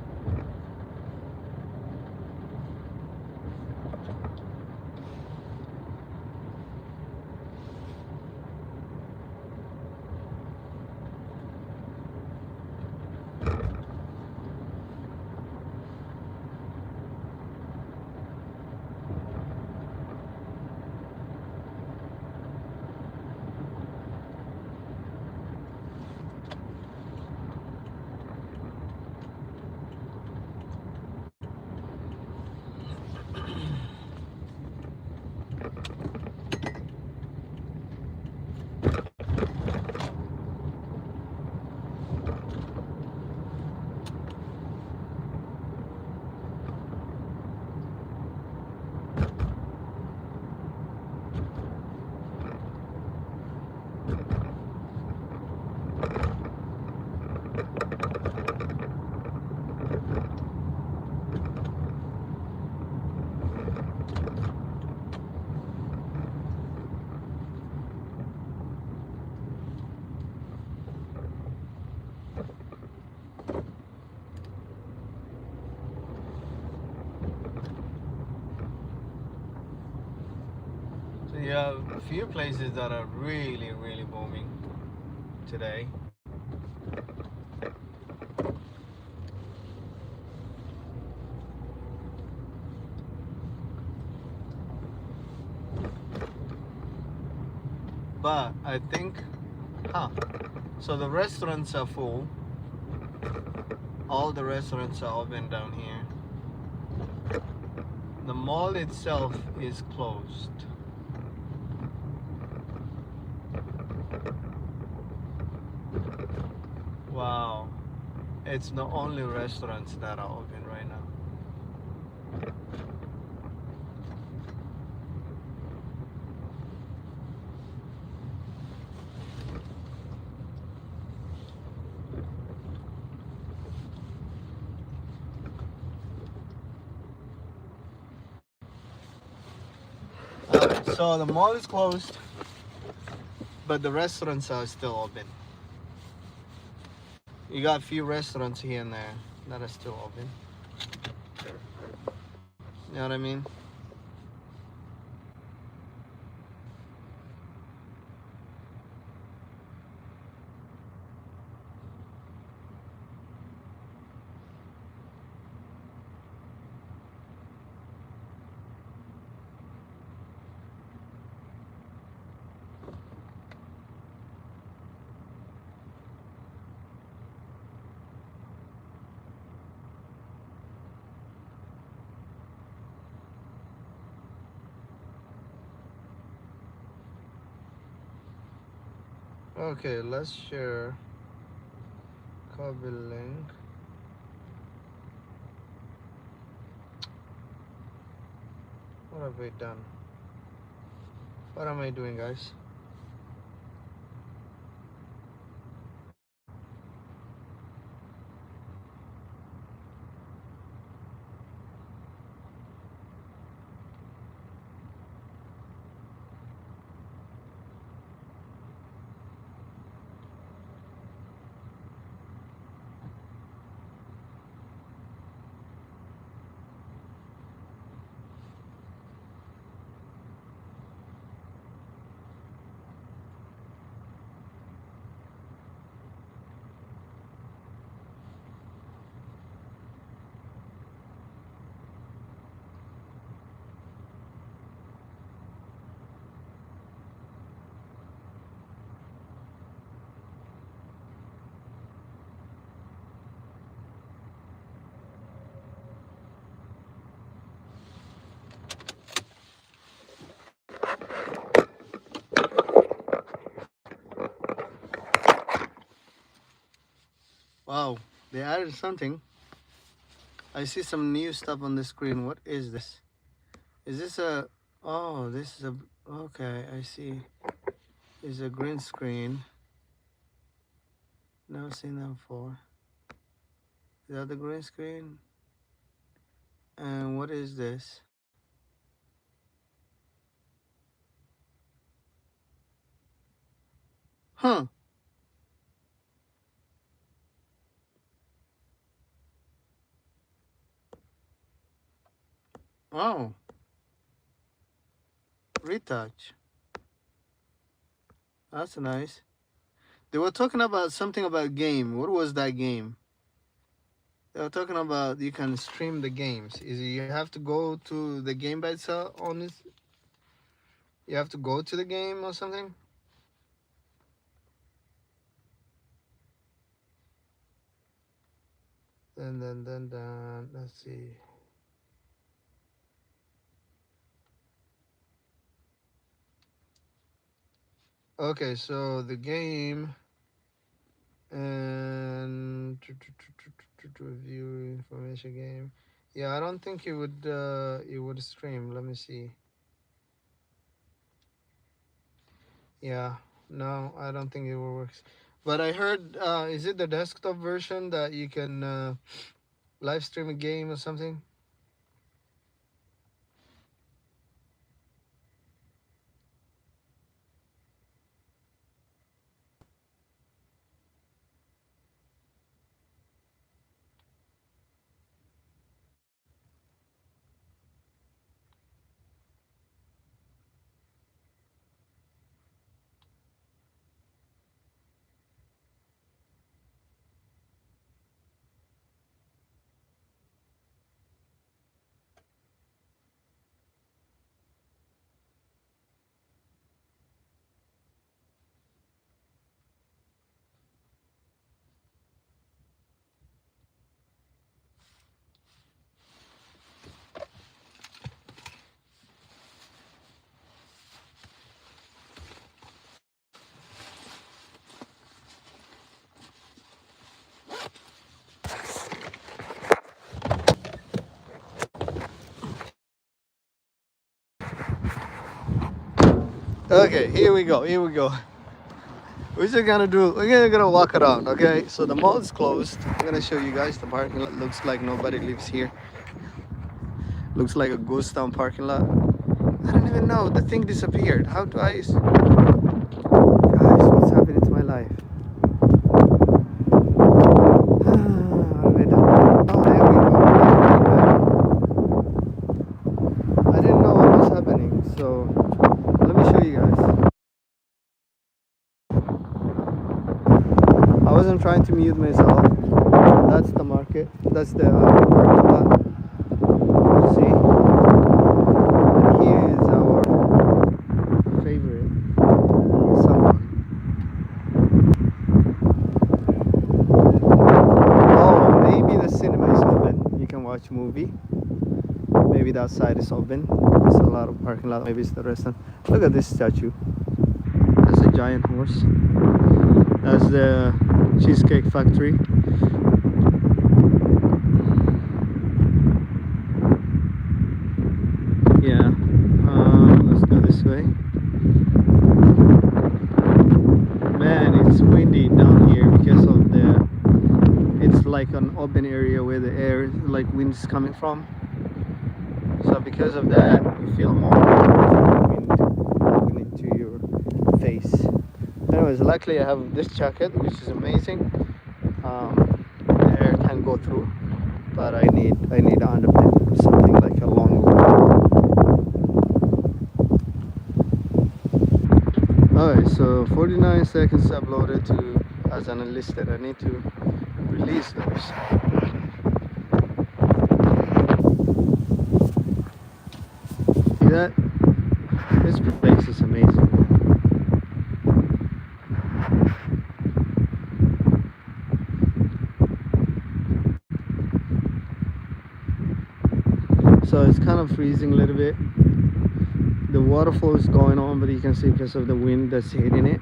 [SPEAKER 1] You have a few places that are really, really booming today. But I think, so the restaurants are full. All the restaurants are open down here. The mall itself is closed. Wow. It's the only restaurants that are open right now. So the mall is closed, but the restaurants are still open. You got a few restaurants here and there that are still open. You know what I mean? Okay, let's share copy link. What have I done? What am I doing, guys? Wow, they added something. I see some new stuff on the screen. What is this? Is this a... Oh, this is a... Okay, I see. It's a green screen. Never seen that before. Is that the green screen? And what is this? Huh. Oh, retouch. That's nice. They were talking about something about game. What was that game? They were talking about you can stream the games. Is it you have to go to the game by itself on this? You have to go to the game or something? Then. Let's see. Okay, so the game and to review information game. Yeah, I don't think it would stream. Let me see. Yeah, no, I don't think it works. But I heard, is it the desktop version that you can live stream a game or something? Okay, here we go. Here we go. We're gonna walk around. Okay, so the mall is closed. I'm gonna show you guys the parking lot. Looks like nobody lives here. Looks like a ghost town parking lot. I don't even know. The thing disappeared. How do I? Guys, what's happening to my life? What have I done? Oh, there we go. I didn't know what was happening, so let me show you guys. I wasn't trying to mute myself. That's the market. That's the parking lot. See? And here is our favorite someone. Oh, maybe the cinema is open. You can watch movie. Maybe that side is open. There's a lot of parking lot. Maybe it's the restaurant. Look at this statue. That's a giant horse. That's the Cheesecake Factory. Yeah. Let's go this way. Man, it's windy down here because of the. It's like an open area where the air, like wind, is coming from. So because of that, you feel more wind blowing into your face. Anyways, luckily I have this jacket, which is amazing. The air can go through, but I need an underpin, something like a long one. Alright, so 49 seconds uploaded to as unlisted. I need to release those. See that? This place is amazing. So it's kind of freezing a little bit. The waterfall is going on, but you can see because of the wind that's hitting it.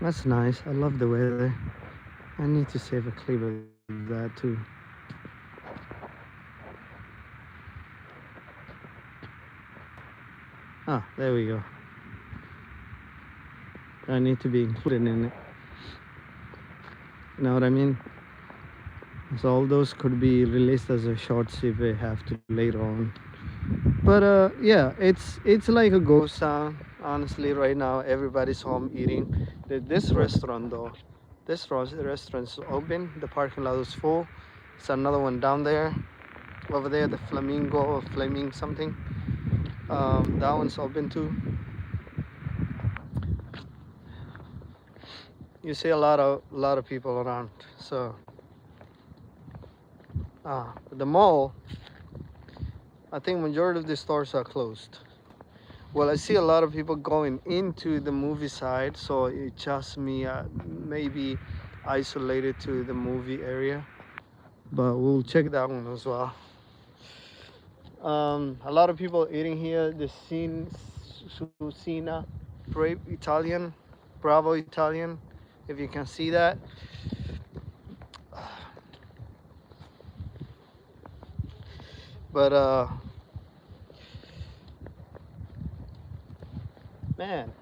[SPEAKER 1] That's nice. I love the weather. I need to save a clip of that too. Ah, there we go. I need to be included in it. You know what I mean? So all those could be released as a shorts if they have to later on. But yeah, it's like a ghost town. Honestly, right now everybody's home eating. This restaurant though, this restaurant's open. The parking lot is full. It's another one down there, over there, the flamingo or flaming something. That one's open too. You see a lot of people around. So the mall, I think majority of the stores are closed. Well, I see a lot of people going into the movie side, so it's just me, maybe isolated to the movie area, but we'll check that one as well. A lot of people eating here. The Susina Brave Italian, Bravo Italian, if you can see that. But man,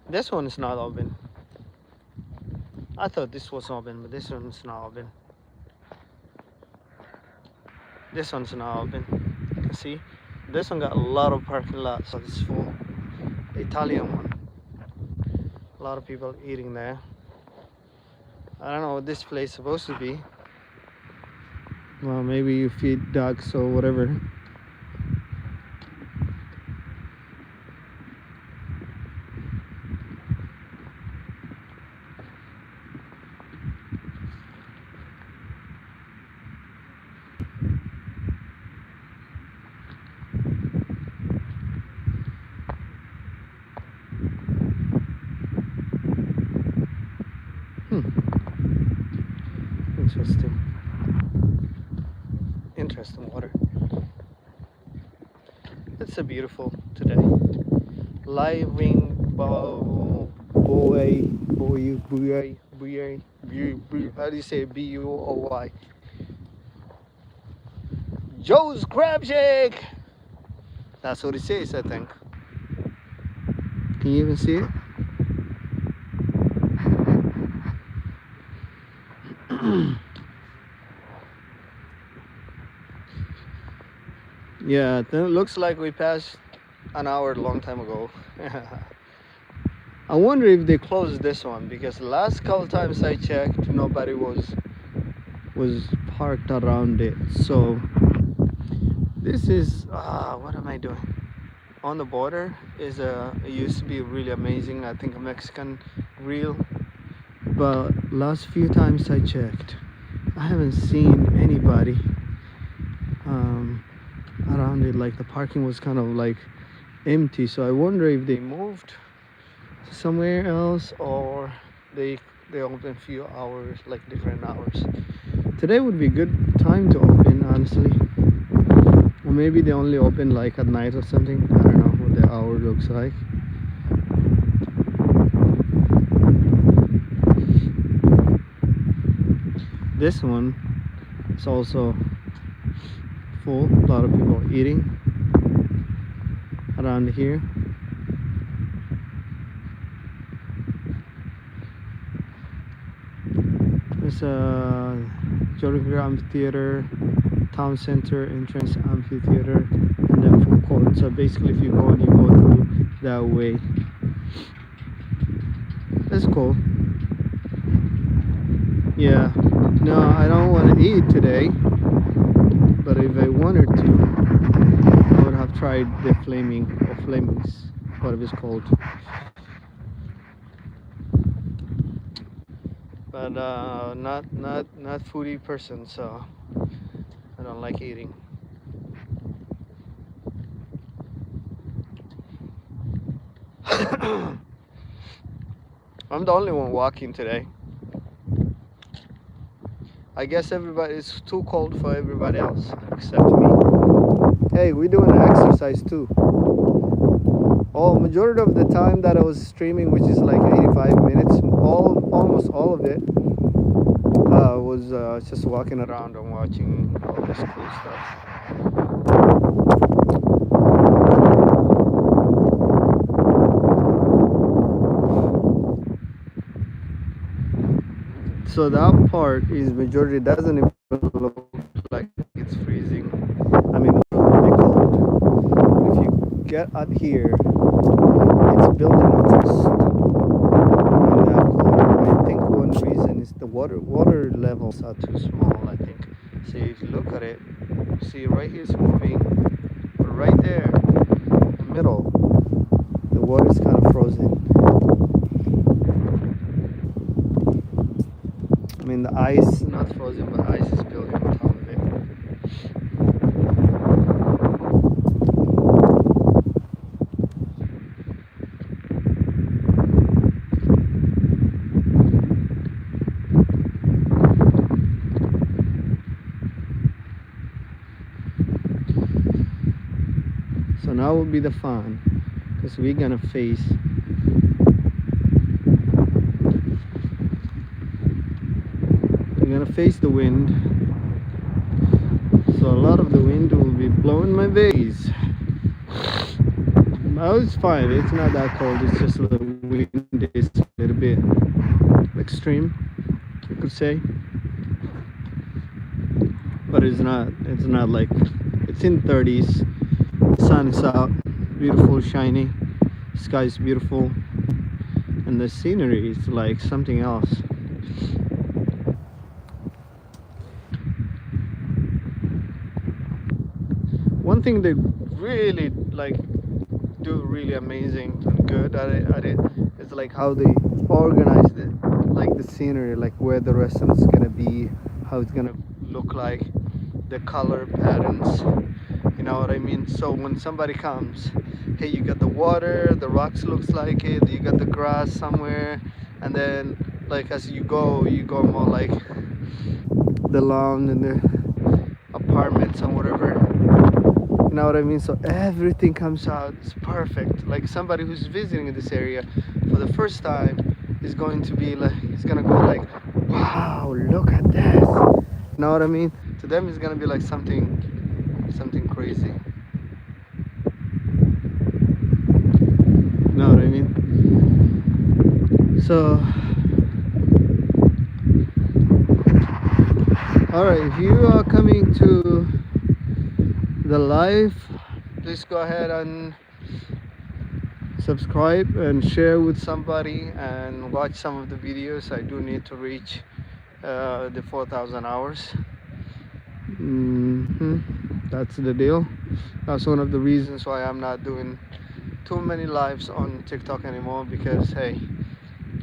[SPEAKER 1] this one is not open. I thought this was open, but this one's not open. This one's not open. You can see this one got a lot of parking lots, so it's full. The Italian one, a lot of people eating there. I don't know what this place is supposed to be. Well, maybe you feed ducks or whatever. interesting water. It's a beautiful today. Living boy, how do you say Buoy? Joe's Crab Shake! That's what it says, I think. Can you even see it? Yeah, it looks like we passed an hour a long time ago. I wonder if they closed this one, because the last couple times I checked, nobody was parked around it. So this is what am I doing? On the border is it used to be really amazing, I think a Mexican grill, but last few times I checked, I haven't seen anybody around it. Like the parking was kind of like empty, so I wonder if they moved somewhere else, or they open a few hours, like different hours. Today would be a good time to open, honestly. Or maybe they only open like at night or something. I don't know what the hour looks like. This one is also full. A lot of people eating around here. There's a Jordan Amphitheater, Town Center, entrance amphitheater, and then food court. So basically, if you go through that way. That's cool. Yeah. No, I don't want to eat today, but if I wanted to, I would have tried the flamings, whatever it's called. But not foodie person, so I don't like eating. I'm the only one walking today. I guess it's too cold for everybody else except me. Hey, we're doing an exercise too. Majority of the time that I was streaming, which is like 85 minutes, almost all of it was just walking around and watching all this cool stuff. So that part is majority doesn't even look like it's freezing. I mean, it's a little bit cold. If you get up here, it's building up frost in that corner. I think one reason is the water levels are too small, I think. So if you look at it, see right here it's moving, but right there, in the middle, the water is kind of frozen. I mean, the ice, not frozen, but ice is building on top of it. So now will be the fun, because we're gonna face the wind. So a lot of the wind will be blowing my face. Oh, it's fine, it's not that cold, it's just the wind is a little bit extreme, you could say. But it's not like, it's in 30s, sun is out, beautiful, shiny, sky is beautiful, and the scenery is like something else. One thing they really do really amazing and good at it is like how they organized it, like the scenery, like where the restaurant's gonna be, how it's gonna look like, the color patterns, you know what I mean? So when somebody comes, hey, you got the water, the rocks looks like it, you got the grass somewhere, and then like as you go more like the lawn and the apartments and whatever. You know what I mean? So everything comes out, it's perfect. Like somebody who's visiting this area for the first time is going to be like, it's gonna go like, wow, look at this. You know what I mean? To them, it's gonna be like something crazy. You know what I mean? So, all right, if you are coming to the live, please go ahead and subscribe and share with somebody and watch some of the videos. I do need to reach the 4,000 hours. That's the deal. That's one of the reasons why I'm not doing too many lives on TikTok anymore, because hey,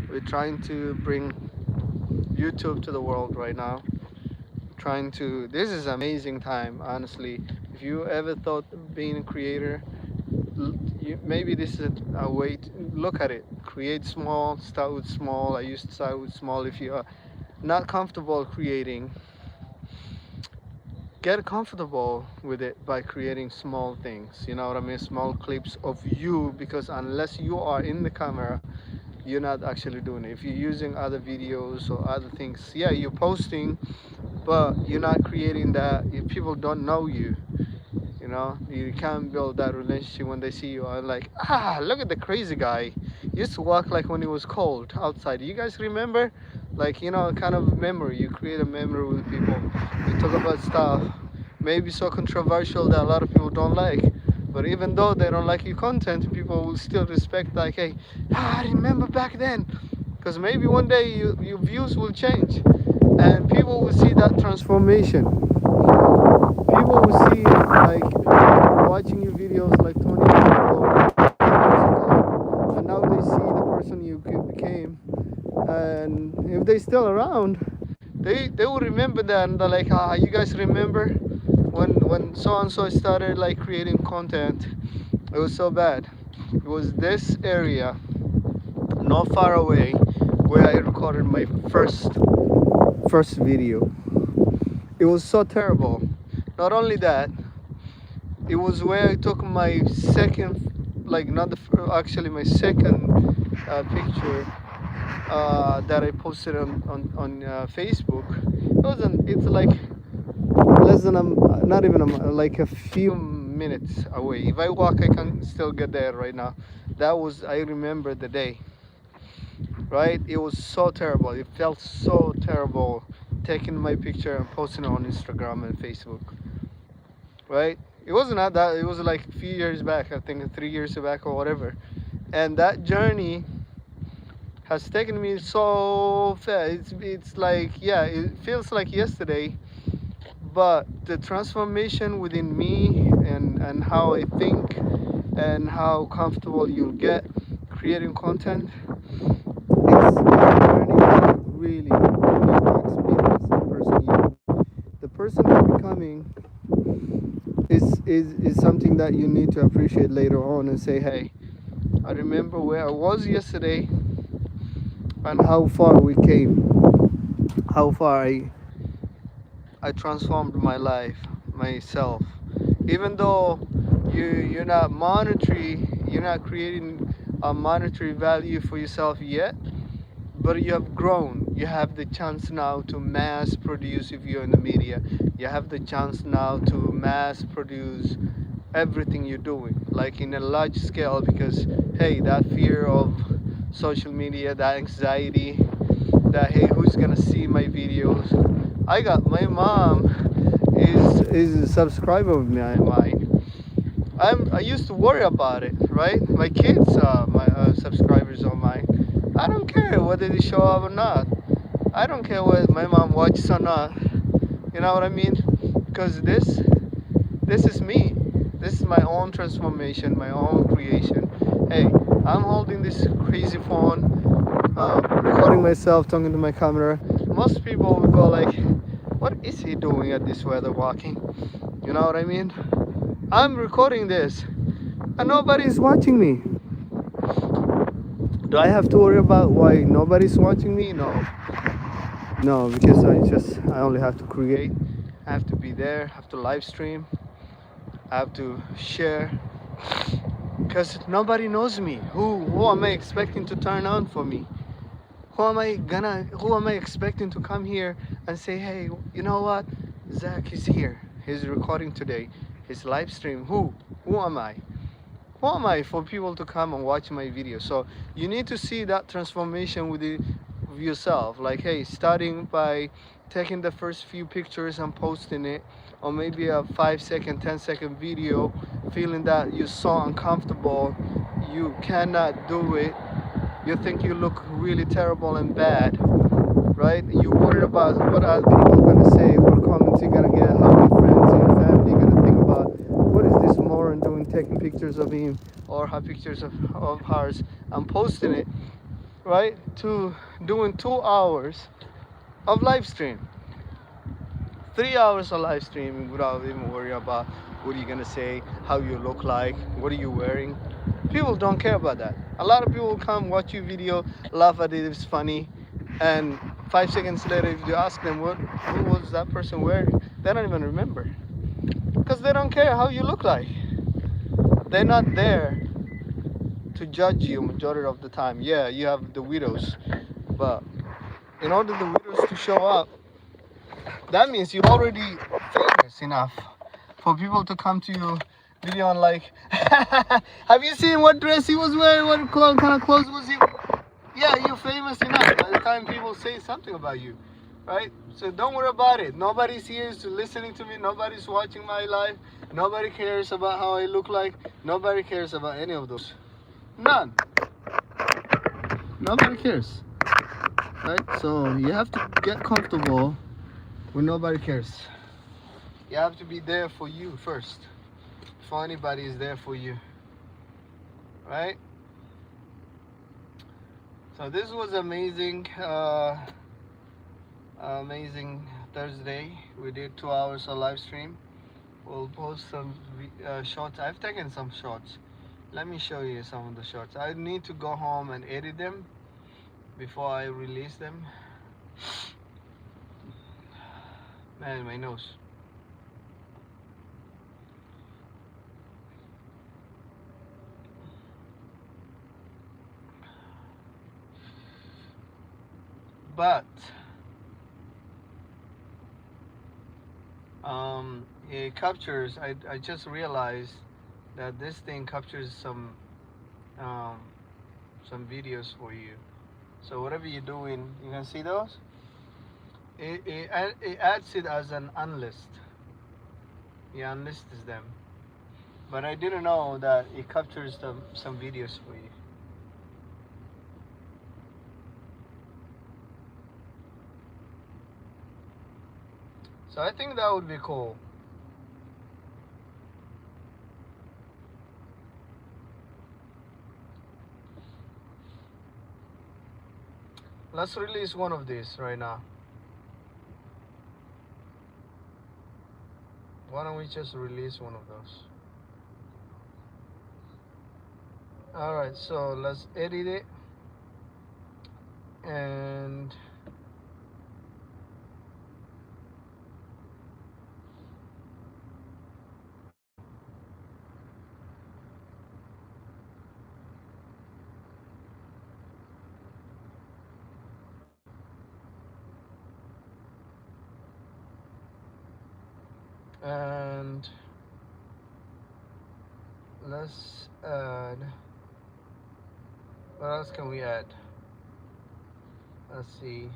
[SPEAKER 1] we're trying to bring YouTube to the world right now. This is amazing time, honestly. If you ever thought of being a creator, maybe this is a way to look at it. Create small, start with small. I used to start with small. If you are not comfortable creating, get comfortable with it by creating small things. You know what I mean? Small clips of you, because unless you are in the camera, you're not actually doing it. If you're using other videos or other things, yeah, you're posting, but you're not creating that. If people don't know you, you know, you can't build that relationship when they see you. I'm like, look at the crazy guy. He used to walk like when it was cold outside. You guys remember? Like, you know, kind of memory. You create a memory with people. You talk about stuff maybe so controversial that a lot of people don't like. But even though they don't like your content, people will still respect, like, hey, I remember back then. Because maybe one day your views will change and people will see that transformation. People will see, like, watching your videos like 20 years ago, and now they see the person you became. And if they're still around, they will remember that, and they're like, you guys remember when so and so started like creating content? It was so bad. It was this area not far away where I recorded my first video. It was so terrible. Not only that, it was where I took my second, like not the actually my second picture that I posted on Facebook. It's like less than not even like a few minutes away. If I walk, I can still get there right now. I remember the day, right? It was so terrible. It felt so terrible taking my picture and posting it on Instagram and Facebook, right? It wasn't that, it was like a few years back, I think 3 years back or whatever. And that journey has taken me so fast. It's like, yeah, it feels like yesterday, but the transformation within me and how I think and how comfortable you'll get creating content, it's a journey that really experience the person you're becoming is something that you need to appreciate later on and say, hey, I remember where I was yesterday and how far we came, how far I transformed my life, myself. Even though you're not you're not creating a monetary value for yourself yet, but you have grown. You have the chance now to mass produce. If you're in the media, you have the chance now to mass produce everything you're doing, like in a large scale, because hey, that fear of social media, that anxiety, that hey, who's gonna see my videos? My mom is a subscriber of mine. I used to worry about it, right? My kids are my subscribers of mine. I don't care whether they show up or not. I don't care whether my mom watches or not. You know what I mean? Because this is me. This is my own transformation, my own creation. Hey, I'm holding this crazy phone, recording myself, talking to my camera. Most people would go like, what is he doing at this weather walking? You know what I mean? I'm recording this and nobody's watching me. Do I have to worry about why nobody's watching me? No, because I only have to create. I have to be be there, have to live stream, I have to share, because nobody knows me. Who am I expecting to turn on for me? Who am I expecting to come here and say, hey, you know what? Zach is here. He's recording today. His live stream. Who am I? Who am I for people to come and watch my video? So you need to see that transformation with yourself. Like, hey, starting by taking the first few pictures and posting it, or maybe a 5-second, 10-second video, feeling that you're so uncomfortable, you cannot do it. You think you look really terrible and bad, right? You worried about what other people are gonna say, what comments you're gonna get, how your friends and your family are gonna think about what is this moron doing, taking pictures of him or her pictures of hers and posting it, right? To doing 2 hours of live stream, 3 hours of live streaming without even worrying about what you're gonna say, how you look like, what are you wearing. People don't care about that. A lot of people come watch your video, laugh at it, it's funny, and 5 seconds later, if you ask them what was that person wearing, they don't even remember, because they don't care how you look like. They're not there to judge you majority of the time. Yeah, you have the widows, but in order the widows to show up, that means you're already famous enough for people to come to your video and like, have you seen what dress he was wearing? What kind of clothes was he? Yeah, you're famous enough by the time people say something about you, right? So don't worry about it. Nobody's here to listening to me. Nobody's watching my life. Nobody cares about how I look like. Nobody cares about any of those. None. Nobody cares, right? So you have to get comfortable when nobody cares. You have to be there for you first, before anybody is there for you, right? So this was amazing, amazing Thursday. We did 2 hours of live stream. We'll post some shots. I've taken some shots. Let me show you some of the shots. I need to go home and edit them before I release them. Man, my nose. But it captures. I just realized that this thing captures some videos for you. So whatever you're doing, you can see those. It adds it as an unlist. It unlists them. But I didn't know that it captures some videos for you. So I think that would be cool. Let's release one of these right now. Why don't we just release one of those? Alright, so let's edit it. And let's add, what else can we add? Let's see.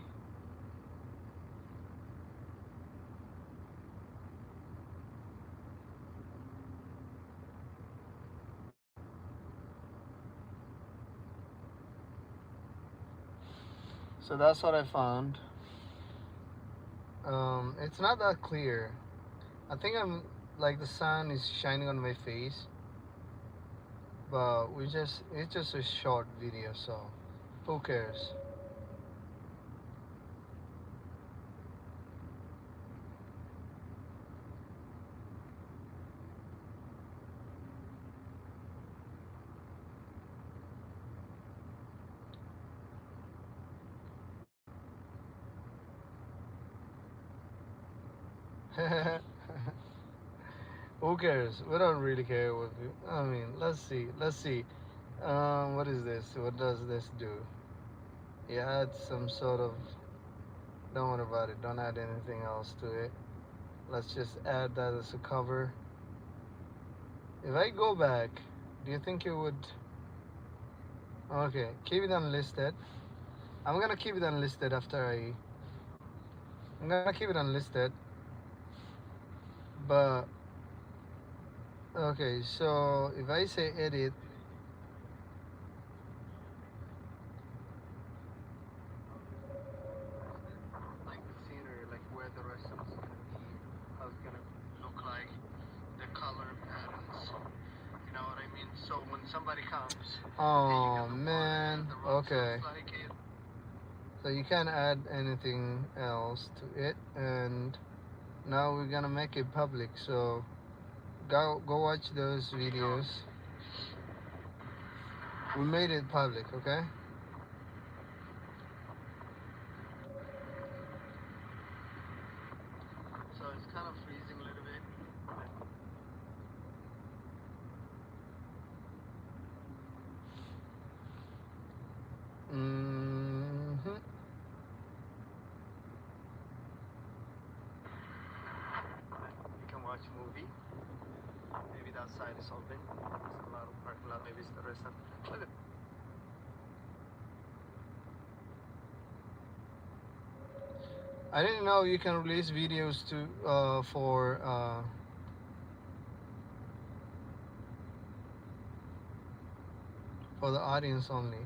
[SPEAKER 1] So that's what I found. It's not that clear. I think I'm like the sun is shining on my face, but it's just a short video, so who cares? Who cares? We don't really care what we, I mean, let's see. Let's see. What is this? What does this do? You add some sort of. Don't worry about it. Don't add anything else to it. Let's just add that as a cover. If I go back, do you think you would? Okay, keep it unlisted. I'm gonna keep it unlisted after I. I'm gonna keep it unlisted. But okay, so if I say edit, like the scenery, like where the restaurant's gonna be, how it's gonna look like, the color patterns. You know what I mean? So when somebody comes, oh man, okay. Like it. So you can't add anything else to it, and now we're gonna make it public. So go watch those videos. We made it public, okay? So it's kind of freezing a little bit. Mm-hmm. You can watch a movie. Maybe that side is open. There's a lot of parking lot. Maybe it's the restaurant. Look at. I didn't know you can release videos to for the audience only.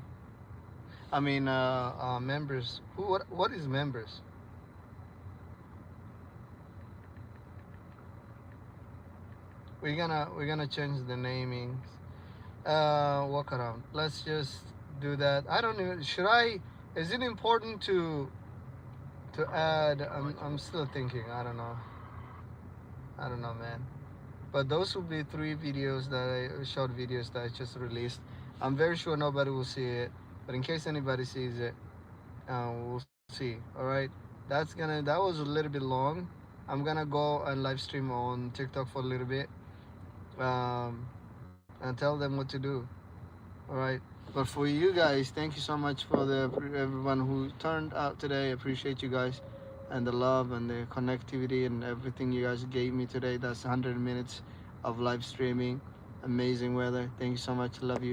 [SPEAKER 1] I mean, members. Who? What is members? We're gonna change the namings. Walk around. Let's just do that. I don't know. Should I? Is it important to add? I'm still thinking. I don't know. I don't know, man. But those will be 3 videos that short videos that I just released. I'm very sure nobody will see it, but in case anybody sees it, we'll see. All right, that was a little bit long. I'm gonna go and live stream on TikTok for a little bit, and tell them what to do. All right. But for you guys, thank you so much for everyone who turned out today. I appreciate you guys and the love and the connectivity and everything you guys gave me today. That's 100 minutes of live streaming. Amazing weather. Thank you so much. Love you.